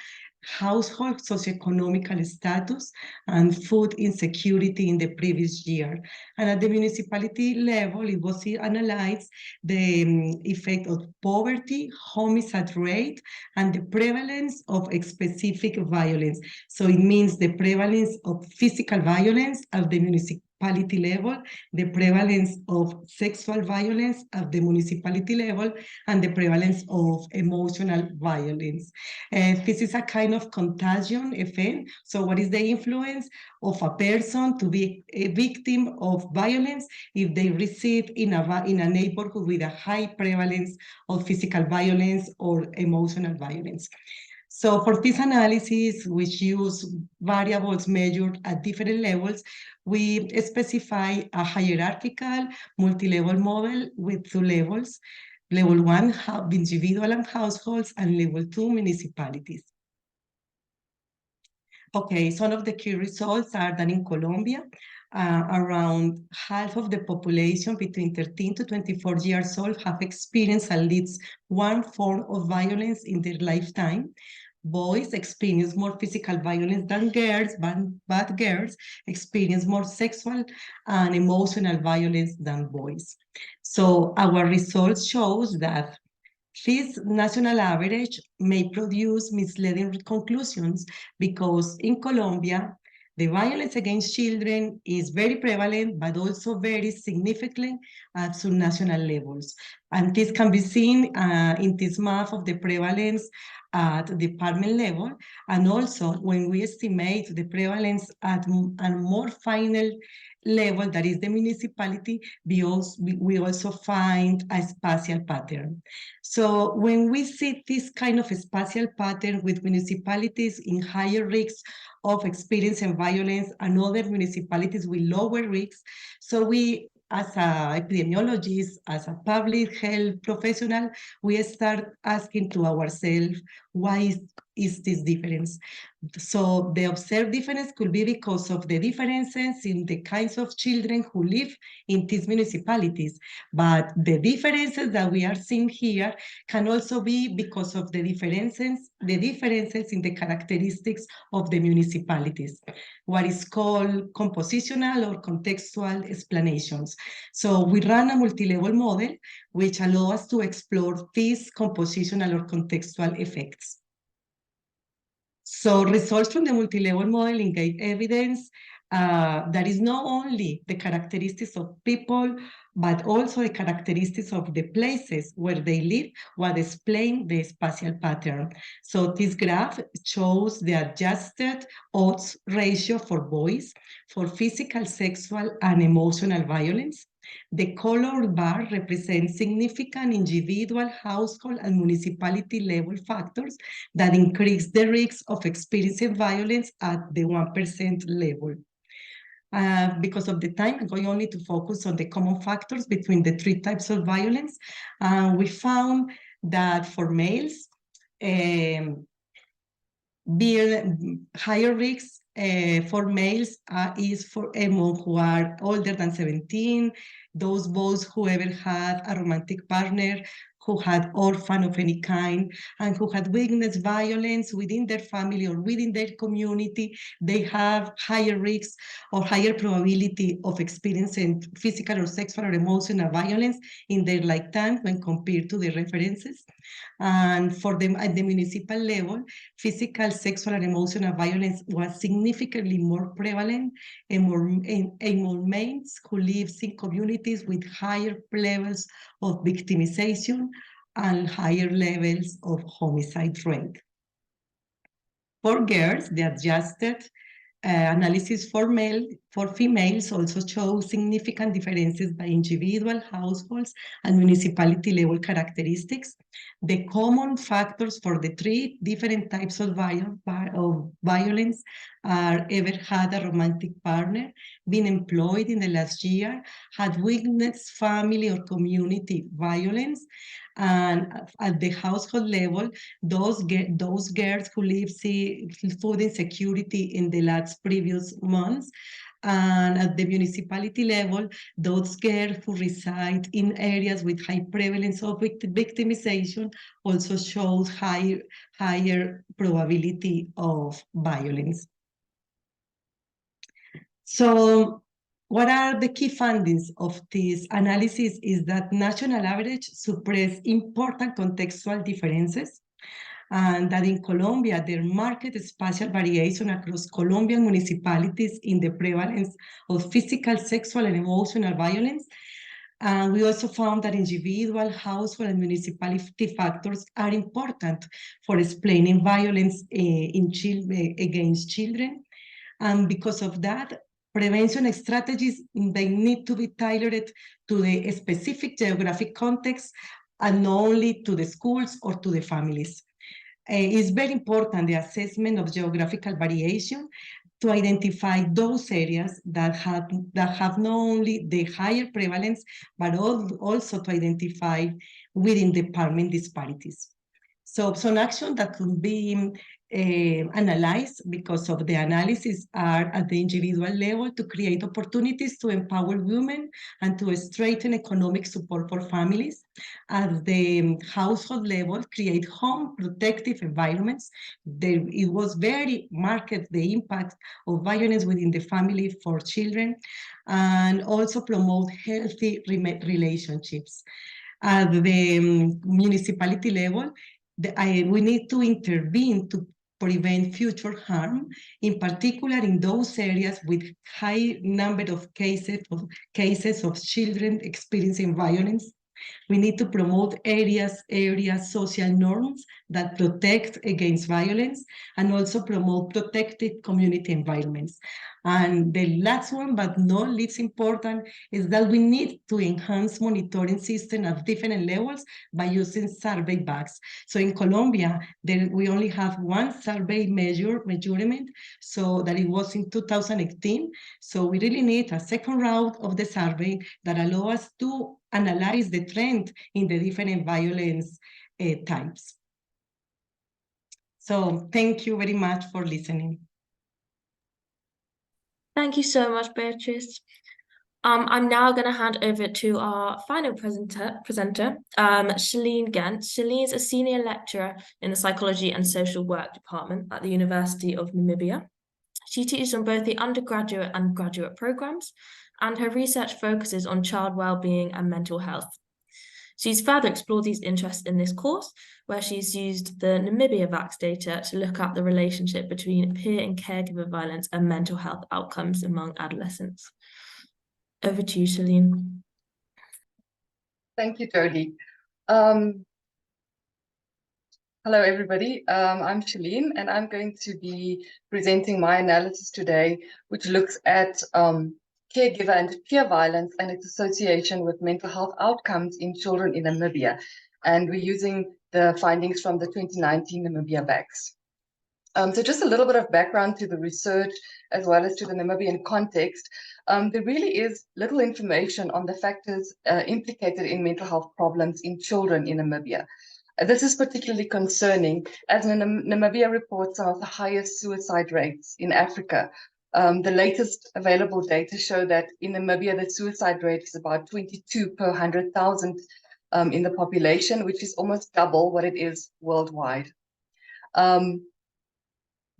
S9: household socioeconomic status, and food insecurity in the previous year. And at the municipality level, it was analyzed the effect of poverty, homicide rate, and the prevalence of specific violence. So it means the prevalence of physical violence at the municipality level, the prevalence of sexual violence at the municipality level, and the prevalence of emotional violence. This is a kind of contagion effect. So what is the influence of a person to be a victim of violence if they reside in a neighborhood with a high prevalence of physical violence or emotional violence? So for this analysis, which use variables measured at different levels, we specify a hierarchical multi-level model with 2 levels. Level 1, individual and households, and level 2, municipalities. Okay, some of the key results are that in Colombia, around half of the population between 13 to 24 years old have experienced at least one form of violence in their lifetime. Boys experience more physical violence than girls, but girls experience more sexual and emotional violence than boys. So our results shows that this national average may produce misleading conclusions because in Colombia, the violence against children is very prevalent, but also very significant at subnational levels. And this can be seen in this map of the prevalence at department level. And also when we estimate the prevalence at a more final level, that is the municipality, we also find a spatial pattern. So when we see this kind of spatial pattern with municipalities in higher risks of experiencing violence and other municipalities with lower risks, so we, as epidemiologists, as a public health professional, we start asking to ourselves, why is this difference? So the observed difference could be because of the differences in the kinds of children who live in these municipalities. But the differences that we are seeing here can also be because of the differences in the characteristics of the municipalities, what is called compositional or contextual explanations. So we run a multi-level model which allows us to explore these compositional or contextual effects. So results from the multi-level modeling gave evidence that is not only the characteristics of people, but also the characteristics of the places where they live, what explain the spatial pattern. So this graph shows the adjusted odds ratio for boys for physical, sexual, and emotional violence. The colored bar represents significant individual, household, and municipality level factors that increase the risk of experiencing violence at the 1% level. Because of the time, I'm going only to focus on the common factors between the three types of violence. We found that for males, higher risks for males is for among who are older than 17, those boys who ever had a romantic partner, who had orphan of any kind, and who had witnessed violence within their family or within their community. They have higher risks or higher probability of experiencing physical or sexual or emotional violence in their lifetime when compared to the references. And for them at the municipal level, physical, sexual, and emotional violence was significantly more prevalent among males who live in communities with higher levels of victimization and higher levels of homicide rate. For girls, the adjusted analysis for females also shows significant differences by individual, households, and municipality level characteristics. The common factors for the three different types of violence are ever had a romantic partner, been employed in the last year, had witnessed family or community violence, and at the household level, those girls who live food insecurity in the last previous months, and at the municipality level, those girls who reside in areas with high prevalence of victimization also shows higher probability of violence. So what are the key findings of this analysis is that national average suppress important contextual differences, and that in Colombia, there marked spatial variation across Colombian municipalities in the prevalence of physical, sexual, and emotional violence. And we also found that individual, household, and municipality factors are important for explaining violence against children. And because of that, prevention strategies, they need to be tailored to the specific geographic context and not only to the schools or to the families. It's very important, the assessment of geographical variation, to identify those areas that have not only the higher prevalence, but also to identify within department disparities. So some action that could be analyzed because of the analysis are at the individual level to create opportunities to empower women and to strengthen economic support for families. At the household level, create home protective environments. It was very marked, the impact of violence within the family for children, and also promote healthy relationships. At the municipality level, we need to intervene to prevent future harm, in particular in those areas with high number of cases of children experiencing violence. We need to promote area social norms that protect against violence, and also promote protected community environments. And the last one, but not least important, is that we need to enhance monitoring system at different levels by using survey VACS. So in Colombia, we only have one survey measurement, so that it was in 2018. So we really need a second round of the survey that allow us to analyze the trend in the different violence types. So thank you very much for listening.
S4: Thank you so much, Beatrice. I'm now going to hand over to our final presenter, Shalene Gent. Shalene is a senior lecturer in the Psychology and Social Work Department at the University of Namibia. She teaches on both the undergraduate and graduate programs, and her research focuses on child well-being and mental health. She's further explored these interests in this course, where she's used the Namibia VACS data to look at the relationship between peer and caregiver violence and mental health outcomes among adolescents. Over to you, Shalene.
S10: Thank you, Jodie. Hello, everybody. I'm Shalene, and I'm going to be presenting my analysis today, which looks at caregiver and peer violence and its association with mental health outcomes in children in Namibia. And we're using the findings from the 2019 Namibia VACS. So just a little bit of background to the research as well as to the Namibian context. There really is little information on the factors implicated in mental health problems in children in Namibia. This is particularly concerning as Namibia reports some of the highest suicide rates in Africa. The latest available data show that in Namibia, the suicide rate is about 22 per 100,000 in the population, which is almost double what it is worldwide.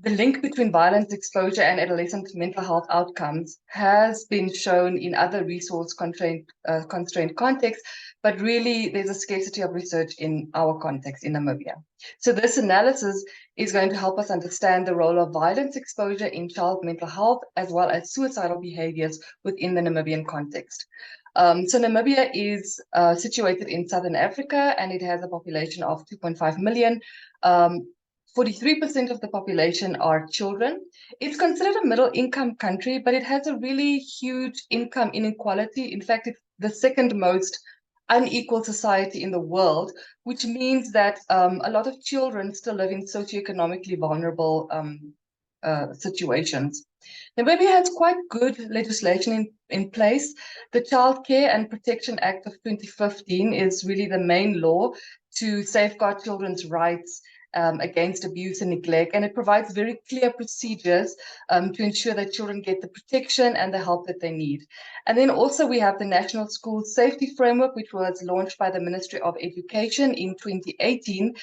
S10: The link between violence exposure and adolescent mental health outcomes has been shown in other resource-constrained contexts, but really there's a scarcity of research in our context in Namibia. So this analysis is going to help us understand the role of violence exposure in child mental health, as well as suicidal behaviors within the Namibian context. So Namibia is situated in Southern Africa, and it has a population of 2.5 million. 43% of the population are children. It's considered a middle-income country, but it has a really huge income inequality. In fact, it's the second most unequal society in the world, which means that a lot of children still live in socioeconomically vulnerable situations. Namibia has quite good legislation in place. The Child Care and Protection Act of 2015 is really the main law to safeguard children's rights against abuse and neglect, and it provides very clear procedures to ensure that children get the protection and the help that they need. And then also we have the National School Safety Framework, which was launched by the Ministry of Education in 2018,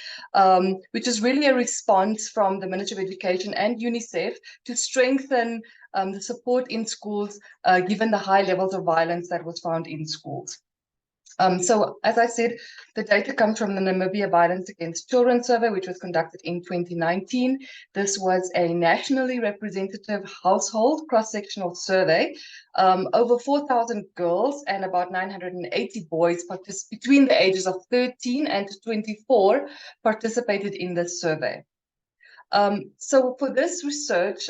S10: which is really a response from the Ministry of Education and UNICEF to strengthen the support in schools, given the high levels of violence that was found in schools. So, as I said, the data comes from the Namibia Violence Against Children survey, which was conducted in 2019. This was a nationally representative household cross-sectional survey. Over 4,000 girls and about 980 boys between the ages of 13 and 24 participated in this survey. So for this research,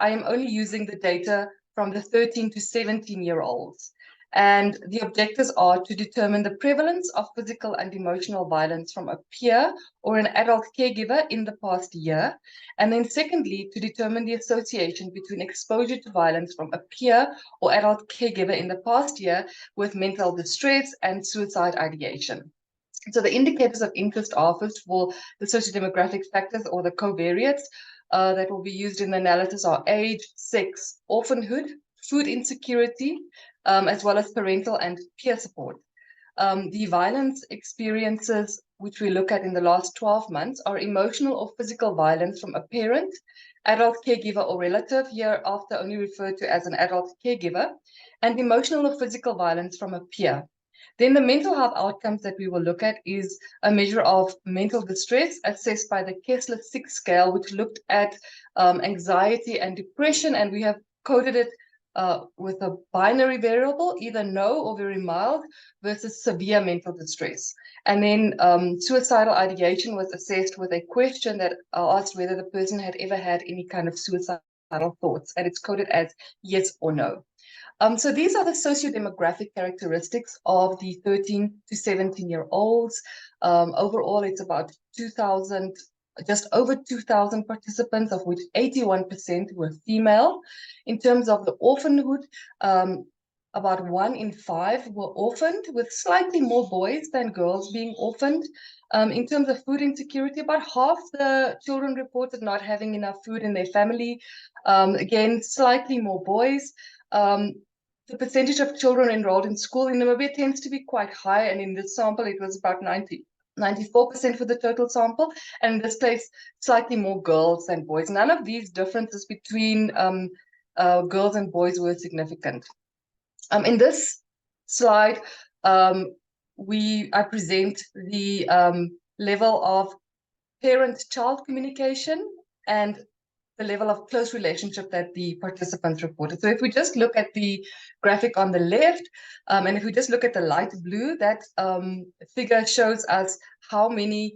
S10: I am only using the data from the 13 to 17-year-olds. And the objectives are to determine the prevalence of physical and emotional violence from a peer or an adult caregiver in the past year. And then secondly, to determine the association between exposure to violence from a peer or adult caregiver in the past year with mental distress and suicide ideation. So the indicators of interest are, first of all, the sociodemographic factors or the covariates that will be used in the analysis are age, sex, orphanhood, food insecurity, as well as parental and peer support. The violence experiences which we look at in the last 12 months are emotional or physical violence from a parent, adult caregiver or relative, hereafter only referred to as an adult caregiver, and emotional or physical violence from a peer. Then the mental health outcomes that we will look at is a measure of mental distress assessed by the Kessler-6 scale, which looked at anxiety and depression, and we have coded it with a binary variable, either no or very mild, versus severe mental distress. And then suicidal ideation was assessed with a question that asked whether the person had ever had any kind of suicidal thoughts, and it's coded as yes or no. So these are the sociodemographic characteristics of the 13 to 17-year-olds. Overall, it's about 2,000, just over 2,000 participants, of which 81% were female. In terms of the orphanhood, about 1 in 5 were orphaned, with slightly more boys than girls being orphaned. In terms of food insecurity, about half the children reported not having enough food in their family. Again, slightly more boys. The percentage of children enrolled in school in Namibia tends to be quite high, and in this sample it was about 94% for the total sample, and in this case slightly more girls than boys. None of these differences between girls and boys were significant. In this slide, I present the level of parent-child communication and the level of close relationship that the participants reported. So if we just look at the graphic on the left, and if we just look at the light blue, that figure shows us how many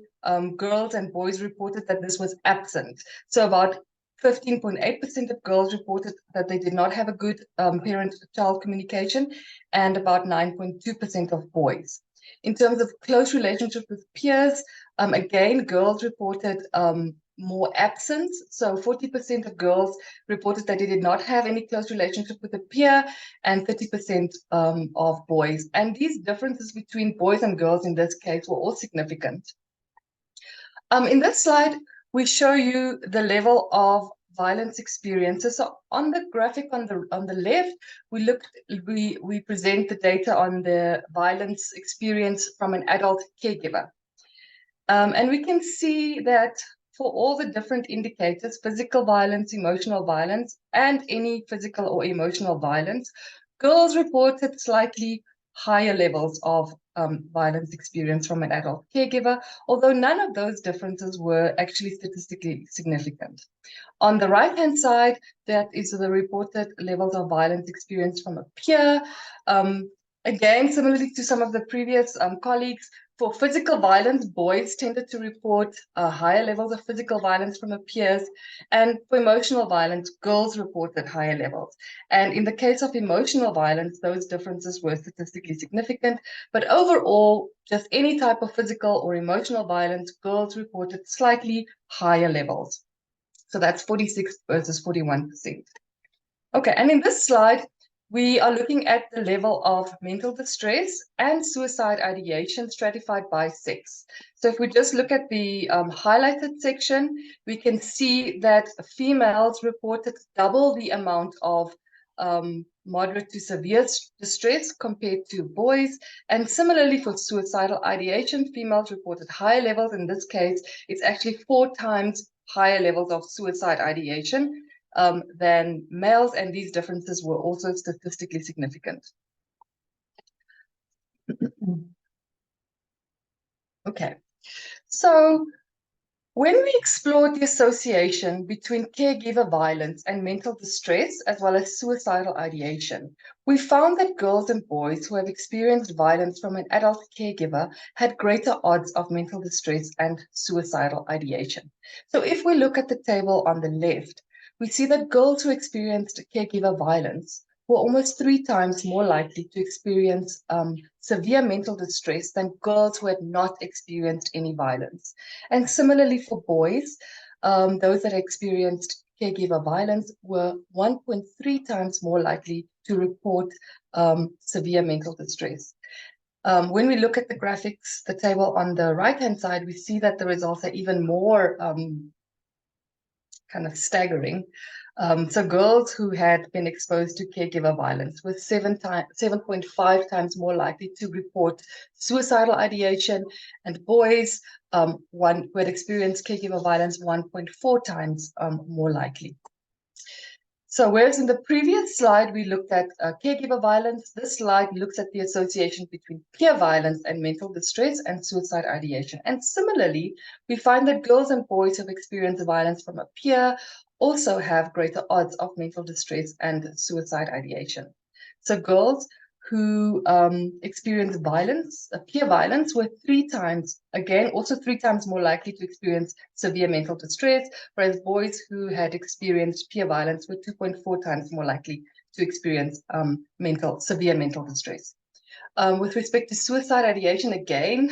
S10: girls and boys reported that this was absent. So about 15.8% of girls reported that they did not have a good parent-child communication, and about 9.2% of boys. In terms of close relationship with peers, again, girls reported more absence. So 40% of girls reported that they did not have any close relationship with a peer, and 30% of boys. And these differences between boys and girls in this case were all significant. In this slide, we show you the level of violence experiences. So on the graphic on the left, we present the data on the violence experience from an adult caregiver. And we can see that for all the different indicators, physical violence, emotional violence, and any physical or emotional violence, girls reported slightly higher levels of violence experience from an adult caregiver, although none of those differences were actually statistically significant. On the right-hand side, that is the reported levels of violence experience from a peer. Again, similarly to some of the previous colleagues, for physical violence, boys tended to report higher levels of physical violence from their peers, and for emotional violence, girls reported higher levels. And in the case of emotional violence, those differences were statistically significant, but overall, just any type of physical or emotional violence, girls reported slightly higher levels. So that's 46 versus 41%. Okay, and in this slide, we are looking at the level of mental distress and suicide ideation stratified by sex. So if we just look at the highlighted section, we can see that females reported double the amount of moderate to severe distress compared to boys. And similarly for suicidal ideation, females reported higher levels. In this case, it's actually 4 times higher levels of suicide ideation than males, and these differences were also statistically significant. Okay, so when we explored the association between caregiver violence and mental distress, as well as suicidal ideation, we found that girls and boys who have experienced violence from an adult caregiver had greater odds of mental distress and suicidal ideation. So if we look at the table on the left, we see that girls who experienced caregiver violence were almost 3 times more likely to experience severe mental distress than girls who had not experienced any violence. And similarly for boys, those that experienced caregiver violence were 1.3 times more likely to report severe mental distress. When we look at the graphics, the table on the right-hand side, we see that the results are even more kind of staggering. So girls who had been exposed to caregiver violence were 7.5 times more likely to report suicidal ideation, and boys who had experienced caregiver violence 1.4 times more likely. So whereas in the previous slide we looked at caregiver violence, this slide looks at the association between peer violence and mental distress and suicide ideation. And similarly, we find that girls and boys who have experienced violence from a peer also have greater odds of mental distress and suicide ideation. So girls who experienced violence, peer violence, were 3 times, again, also 3 times more likely to experience severe mental distress, whereas boys who had experienced peer violence were 2.4 times more likely to experience severe mental distress. With respect to suicide ideation, again,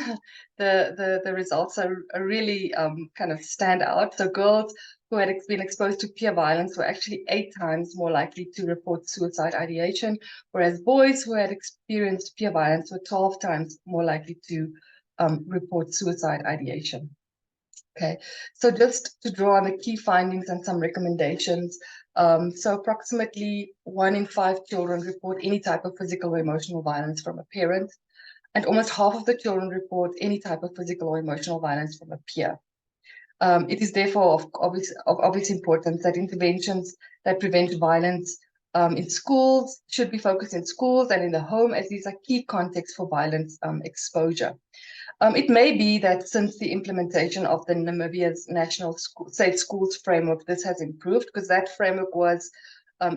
S10: the results are really kind of stand out. So girls who had been exposed to peer violence were actually 8 times more likely to report suicide ideation, whereas boys who had experienced peer violence were 12 times more likely to report suicide ideation. Okay, so just to draw on the key findings and some recommendations. So approximately 1 in 5 children report any type of physical or emotional violence from a parent, and almost half of the children report any type of physical or emotional violence from a peer. It is therefore of obvious importance that interventions that prevent violence in schools, should be focused in schools and in the home, as these are key contexts for violence exposure. It may be that since the implementation of the Namibia's National Safe Schools Framework, this has improved, because that framework was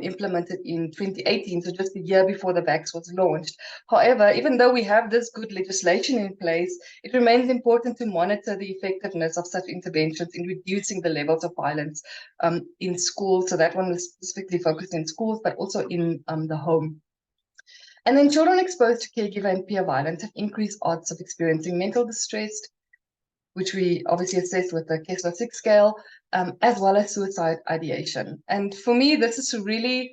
S10: implemented in 2018, so just a year before the VACS was launched. However, even though we have this good legislation in place, it remains important to monitor the effectiveness of such interventions in reducing the levels of violence in schools. So that one was specifically focused in schools, but also in the home. And then children exposed to caregiver and peer violence have increased odds of experiencing mental distress, which we obviously assessed with the Kessler-6 scale, as well as suicide ideation. And for me, this is a really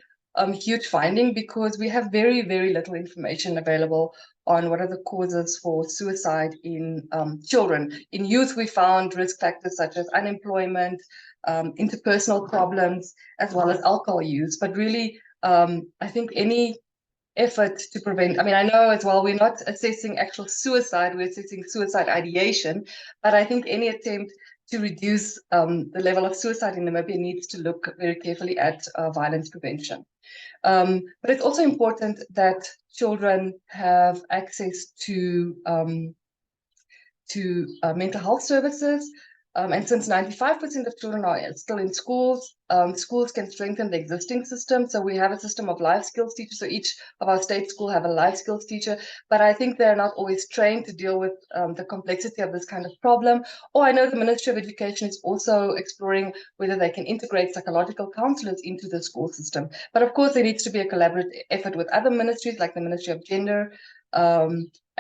S10: huge finding, because we have very, very little information available on what are the causes for suicide in children. In youth, we found risk factors such as unemployment, interpersonal problems, as well as alcohol use. But really, I think any effort to prevent, I mean, I know as well, we're not assessing actual suicide, we're assessing suicide ideation, but I think any attempt to reduce the level of suicide in Namibia needs to look very carefully at violence prevention. But it's also important that children have access to mental health services. And since 95% of children are still in schools, schools can strengthen the existing system. So we have a system of life skills teachers. So each of our state schools have a life skills teacher, but I think they're not always trained to deal with the complexity of this kind of problem. Or I know the Ministry of Education is also exploring whether they can integrate psychological counselors into the school system. But of course, there needs to be a collaborative effort with other ministries, like the Ministry of Gender,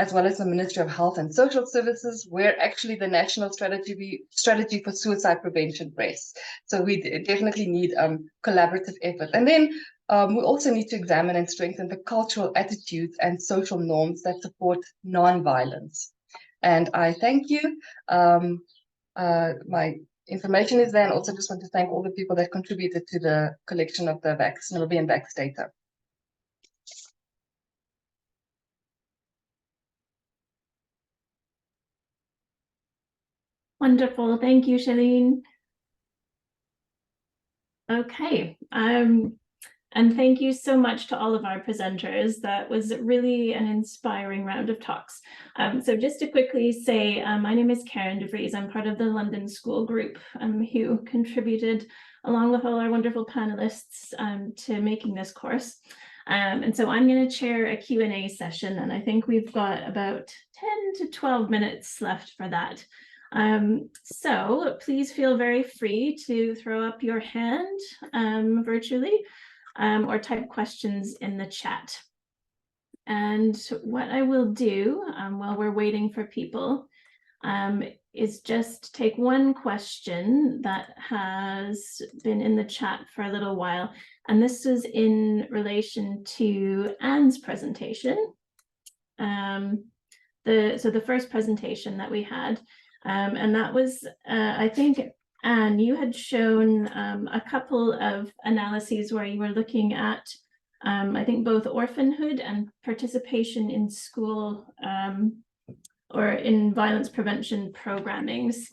S10: as well as the Ministry of Health and Social Services, where actually the national strategy for suicide prevention rests. So we definitely need collaborative effort. And then we also need to examine and strengthen the cultural attitudes and social norms that support non-violence. And I thank you. My information is there, and also just want to thank all the people that contributed to the collection of the VACS, Namibian VACS data.
S11: Wonderful. Thank you, Shalene. Okay. And thank you so much to all of our presenters. That was really an inspiring round of talks. So just to quickly say, my name is Karen DeVries. I'm part of the London School Group who contributed, along with all our wonderful panelists, to making this course. And so I'm going to chair a Q&A session, and I think we've got about 10 to 12 minutes left for that. So please feel very free to throw up your hand virtually or type questions in the chat. And what I will do while we're waiting for people is just take one question that has been in the chat for a little while. And this is in relation to Anne's presentation. So the first presentation that we had. And that was, I think, Anne, you had shown a couple of analyses where you were looking at, I think, both orphanhood and participation in school or in violence prevention programmings,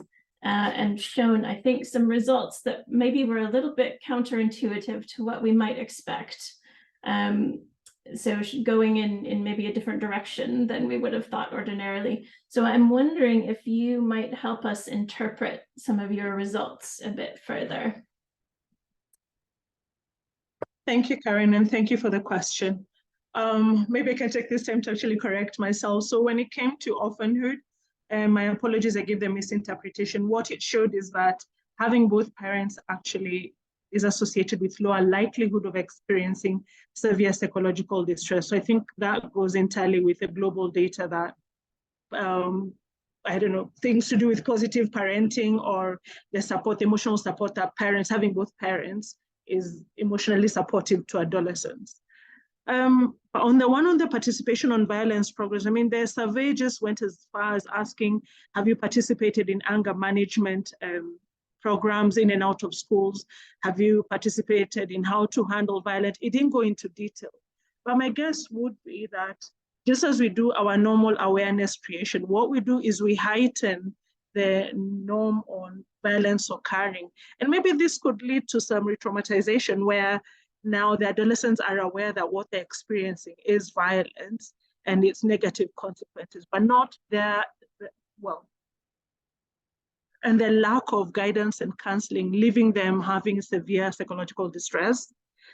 S11: and shown, I think, some results that maybe were a little bit counterintuitive to what we might expect. So going in maybe a different direction than we would have thought ordinarily. So I'm wondering if you might help us interpret some of your results a bit further.
S5: Thank you, Karen, and thank you for the question. Maybe I can take this time to actually correct myself. So when it came to orphanhood, my apologies, I gave the misinterpretation. What it showed is that having both parents actually is associated with lower likelihood of experiencing severe psychological distress. So I think that goes entirely with the global data that, I don't know, things to do with positive parenting or the support, the emotional support that parents, having both parents, is emotionally supportive to adolescents. On the participation on violence programs, I mean, the survey just went as far as asking, have you participated in anger management programs in and out of schools? Have you participated in how to handle violence? It didn't go into detail. But my guess would be that just as we do our normal awareness creation, what we do is we heighten the norm on violence occurring. And maybe this could lead to some re-traumatization where now the adolescents are aware that what they're experiencing is violence and its negative consequences, but not their, well, and the lack of guidance and counseling, leaving them having severe psychological distress.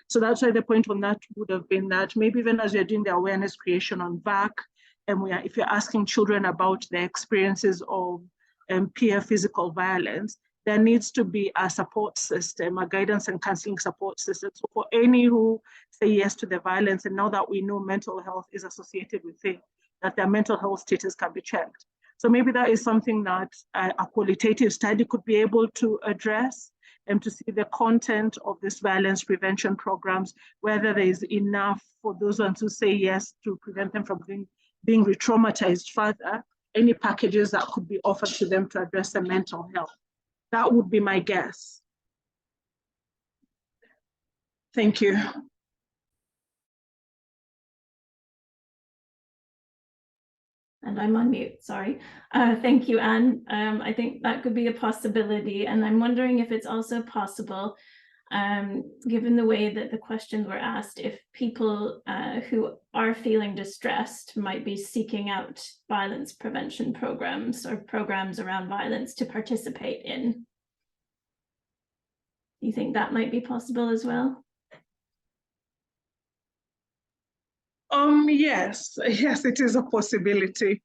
S5: So that's why the point on that would have been that maybe even as you're doing the awareness creation on VAC, and if you're asking children about their experiences of peer physical violence, there needs to be a support system, a guidance and counseling support system. So for any who say yes to the violence, and now that we know mental health is associated with it, that their mental health status can be checked. So maybe that is something that a qualitative study could be able to address, and to see the content of this violence prevention programs, whether there is enough for those ones who say yes to prevent them from being re-traumatized further, any packages that could be offered to them to address their mental health. That would be my guess. Thank you.
S11: And I'm on mute, sorry. Thank you, Anne. I think that could be a possibility. And I'm wondering if it's also possible, given the way that the questions were asked, if people who are feeling distressed might be seeking out violence prevention programs or programs around violence to participate in. Do you think that might be possible as well?
S5: Yes, it is a possibility.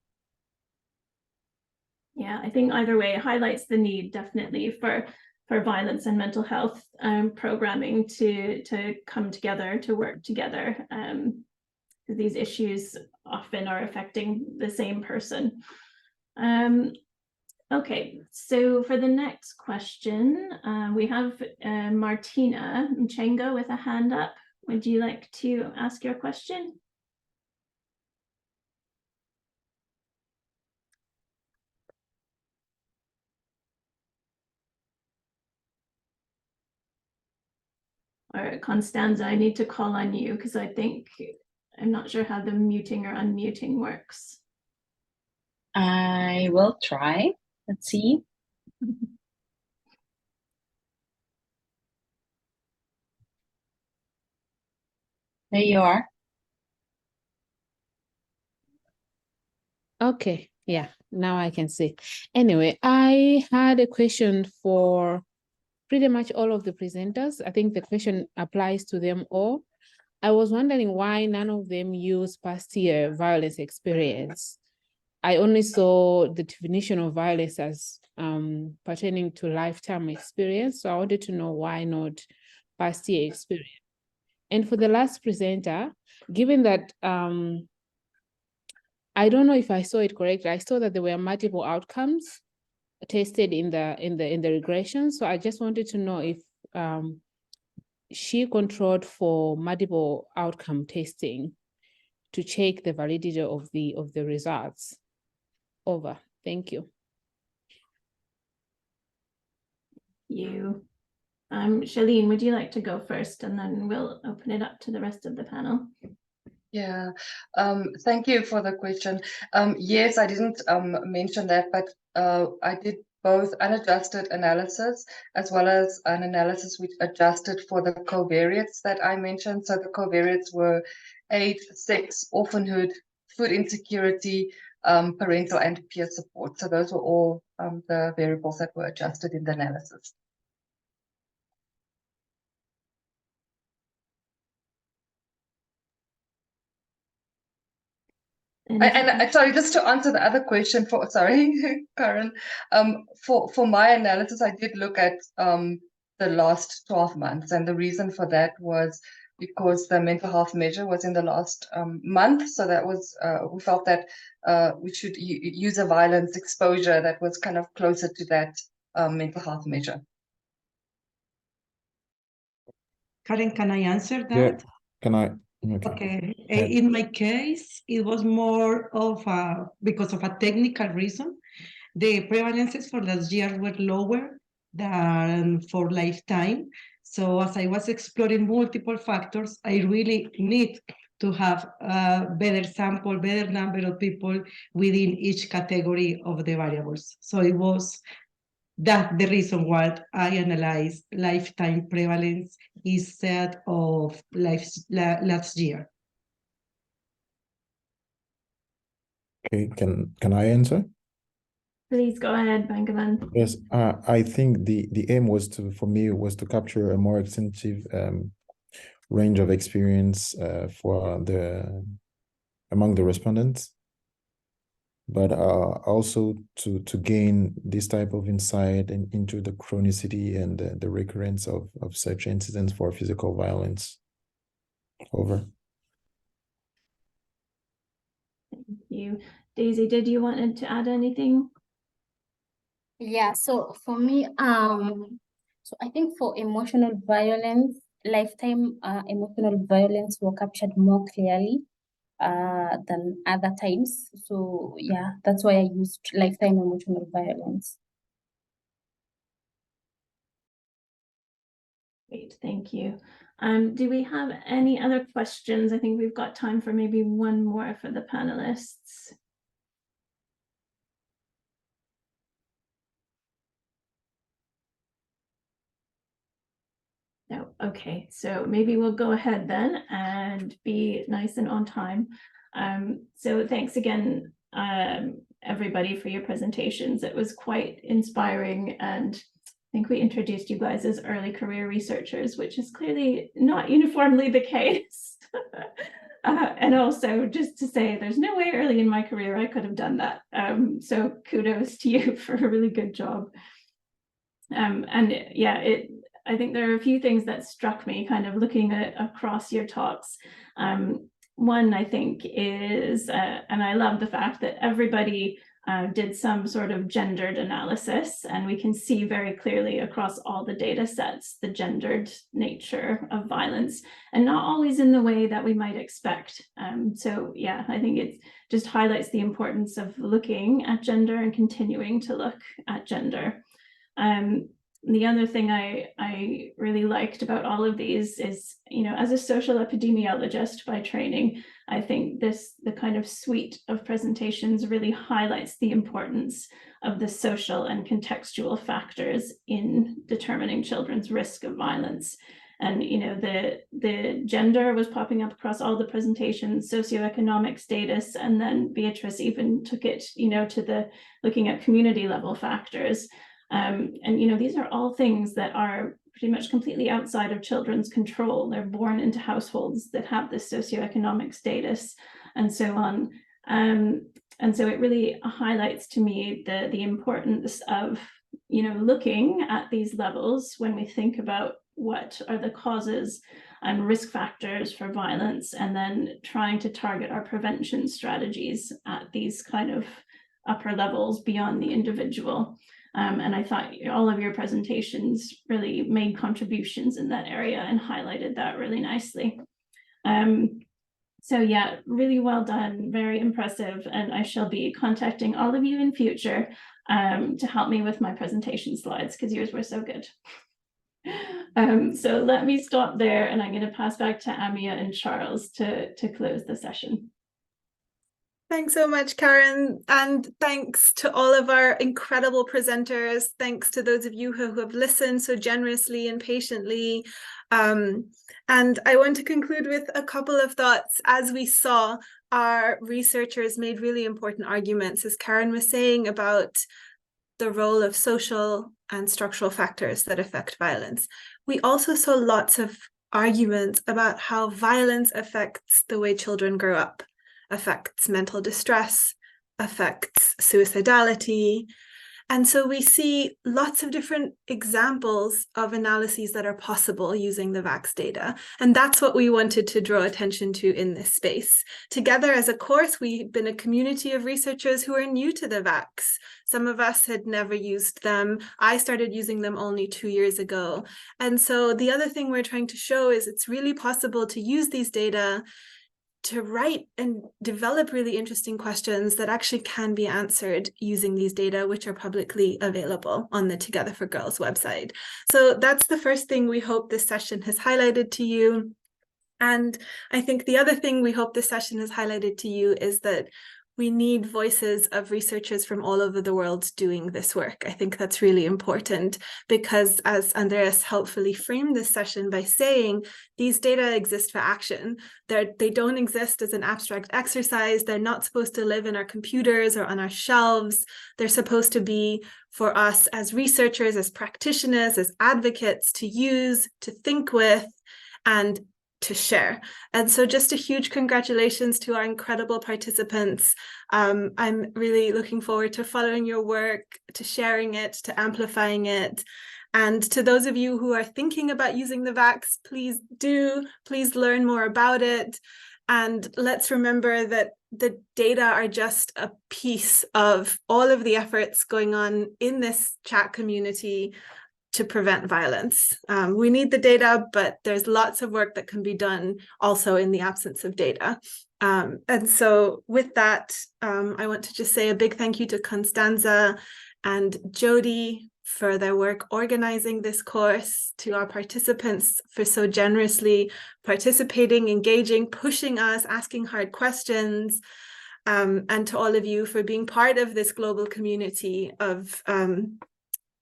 S11: Yeah, I think either way it highlights the need definitely for violence and mental health programming to come together, to work together. These issues often are affecting the same person. Okay, so for the next question, we have Martina Mchengo with a hand up. Would you like to ask your question? Or Constanza, I need to call on you because I think I'm not sure how the muting or unmuting works.
S6: I will try. Let's see. There you are.
S12: Okay, yeah, now I can see. Anyway, I had a question for pretty much all of the presenters. I think the question applies to them all. I was wondering why none of them use past year violence experience. I only saw the definition of violence as pertaining to lifetime experience. So I wanted to know why not past year experience. And for the last presenter, given that I don't know if I saw it correctly, I saw that there were multiple outcomes tested in the regression. So I just wanted to know if she controlled for multiple outcome testing to check the validity of the results. Over. Thank you.
S11: Shalene, would you like to go first, and then we'll open it up to the rest of the panel?
S10: Yeah, thank you for the question. Yes, I didn't mention that, but I did both unadjusted analysis as well as an analysis which adjusted for the covariates that I mentioned. So the covariates were age, sex, orphanhood, food insecurity, parental and peer support. So those were all the variables that were adjusted in the analysis. And sorry, just to answer the other question Karen, for my analysis, I did look at the last 12 months. And the reason for that was because the mental health measure was in the last month. So that was, we felt that we should use a violence exposure that was kind of closer to that mental health measure.
S9: Karen, can I answer that?
S7: Yeah, can I?
S9: Okay. In my case, it was more of because of a technical reason. The prevalences for last year were lower than for lifetime. So as I was exploring multiple factors, I really need to have a better sample, better number of people within each category of the variables. So it was That's the reason why I analyze lifetime prevalence instead of last year.
S7: Okay, can I answer?
S11: Please go ahead, Bangaman.
S7: Yes, I think the aim was for me to capture a more extensive range of experience among the respondents, but also to gain this type of insight into the chronicity and the recurrence of such incidents for physical violence. Over.
S11: Thank you. Daisy, did you want to add anything?
S8: Yeah, so for me, so I think for emotional violence, lifetime emotional violence were captured more clearly than other times. So yeah, that's why I used lifetime emotional violence.
S11: Great, thank you. Do we have any other questions? I think we've got time for maybe one more for the panelists. No, okay, so maybe we'll go ahead then and be nice and on time. So thanks again, everybody, for your presentations. It was quite inspiring, and I think we introduced you guys as early career researchers, which is clearly not uniformly the case. And also, just to say, there's no way early in my career I could have done that. So kudos to you for a really good job. And yeah, I think there are a few things that struck me kind of looking across your talks. One, I think, is, and I love the fact that everybody did some sort of gendered analysis, and we can see very clearly across all the data sets the gendered nature of violence, and not always in the way that we might expect. So yeah, I think it just highlights the importance of looking at gender and continuing to look at gender. The other thing I really liked about all of these is, you know, as a social epidemiologist by training, I think the kind of suite of presentations really highlights the importance of the social and contextual factors in determining children's risk of violence. And, you know, the gender was popping up across all the presentations, socioeconomic status, and then Beatrice even took it, you know, to the looking at community level factors. And, you know, these are all things that are pretty much completely outside of children's control. They're born into households that have this socioeconomic status and so on. And so it really highlights to me the importance of, you know, looking at these levels when we think about what are the causes and risk factors for violence, and then trying to target our prevention strategies at these kind of upper levels beyond the individual. And I thought all of your presentations really made contributions in that area and highlighted that really nicely. So yeah, really well done, very impressive. And I shall be contacting all of you in future to help me with my presentation slides, because yours were so good. So let me stop there, and I'm going to pass back to Amiya and Charles to close the session.
S1: Thanks so much, Karen, and thanks to all of our incredible presenters. Thanks to those of you who have listened so generously and patiently. And I want to conclude with a couple of thoughts. As we saw, our researchers made really important arguments, as Karen was saying, about the role of social and structural factors that affect violence. We also saw lots of arguments about how violence affects the way children grow up, affects mental distress, affects suicidality. And so we see lots of different examples of analyses that are possible using the VACS data. And that's what we wanted to draw attention to in this space. Together as a course, we've been a community of researchers who are new to the VACS. Some of us had never used them. I started using them only 2 years ago. And so the other thing we're trying to show is it's really possible to use these data to write and develop really interesting questions that actually can be answered using these data, which are publicly available on the Together for Girls website. So that's the first thing we hope this session has highlighted to you. And I think the other thing we hope this session has highlighted to you is that we need voices of researchers from all over the world doing this work. I think that's really important because, as Andrés helpfully framed this session by saying, these data exist for action. They don't exist as an abstract exercise. They're not supposed to live in our computers or on our shelves. They're supposed to be for us as researchers, as practitioners, as advocates to use, to think with, and to share. And so just a huge congratulations to our incredible participants. I'm really looking forward to following your work, to sharing it, to amplifying it. And to those of you who are thinking about using the VACS, please learn more about it. And let's remember that the data are just a piece of all of the efforts going on in this chat community to prevent violence. We need the data, but there's lots of work that can be done also in the absence of data. And so with that, I want to just say a big thank you to Constanza and Jodie for their work organizing this course, to our participants for so generously participating, engaging, pushing us, asking hard questions, and to all of you for being part of this global community of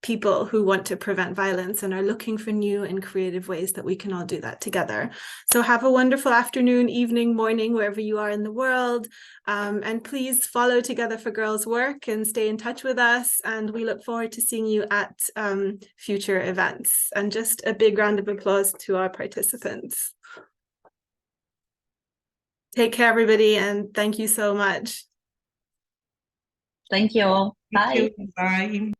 S1: people who want to prevent violence and are looking for new and creative ways that we can all do that together. So have a wonderful afternoon, evening, morning, wherever you are in the world. And please follow Together for Girls work and stay in touch with us. And we look forward to seeing you at future events. And just a big round of applause to our participants. Take care, everybody, and thank you so much.
S6: Thank you all. Bye.
S9: Thank you. Bye.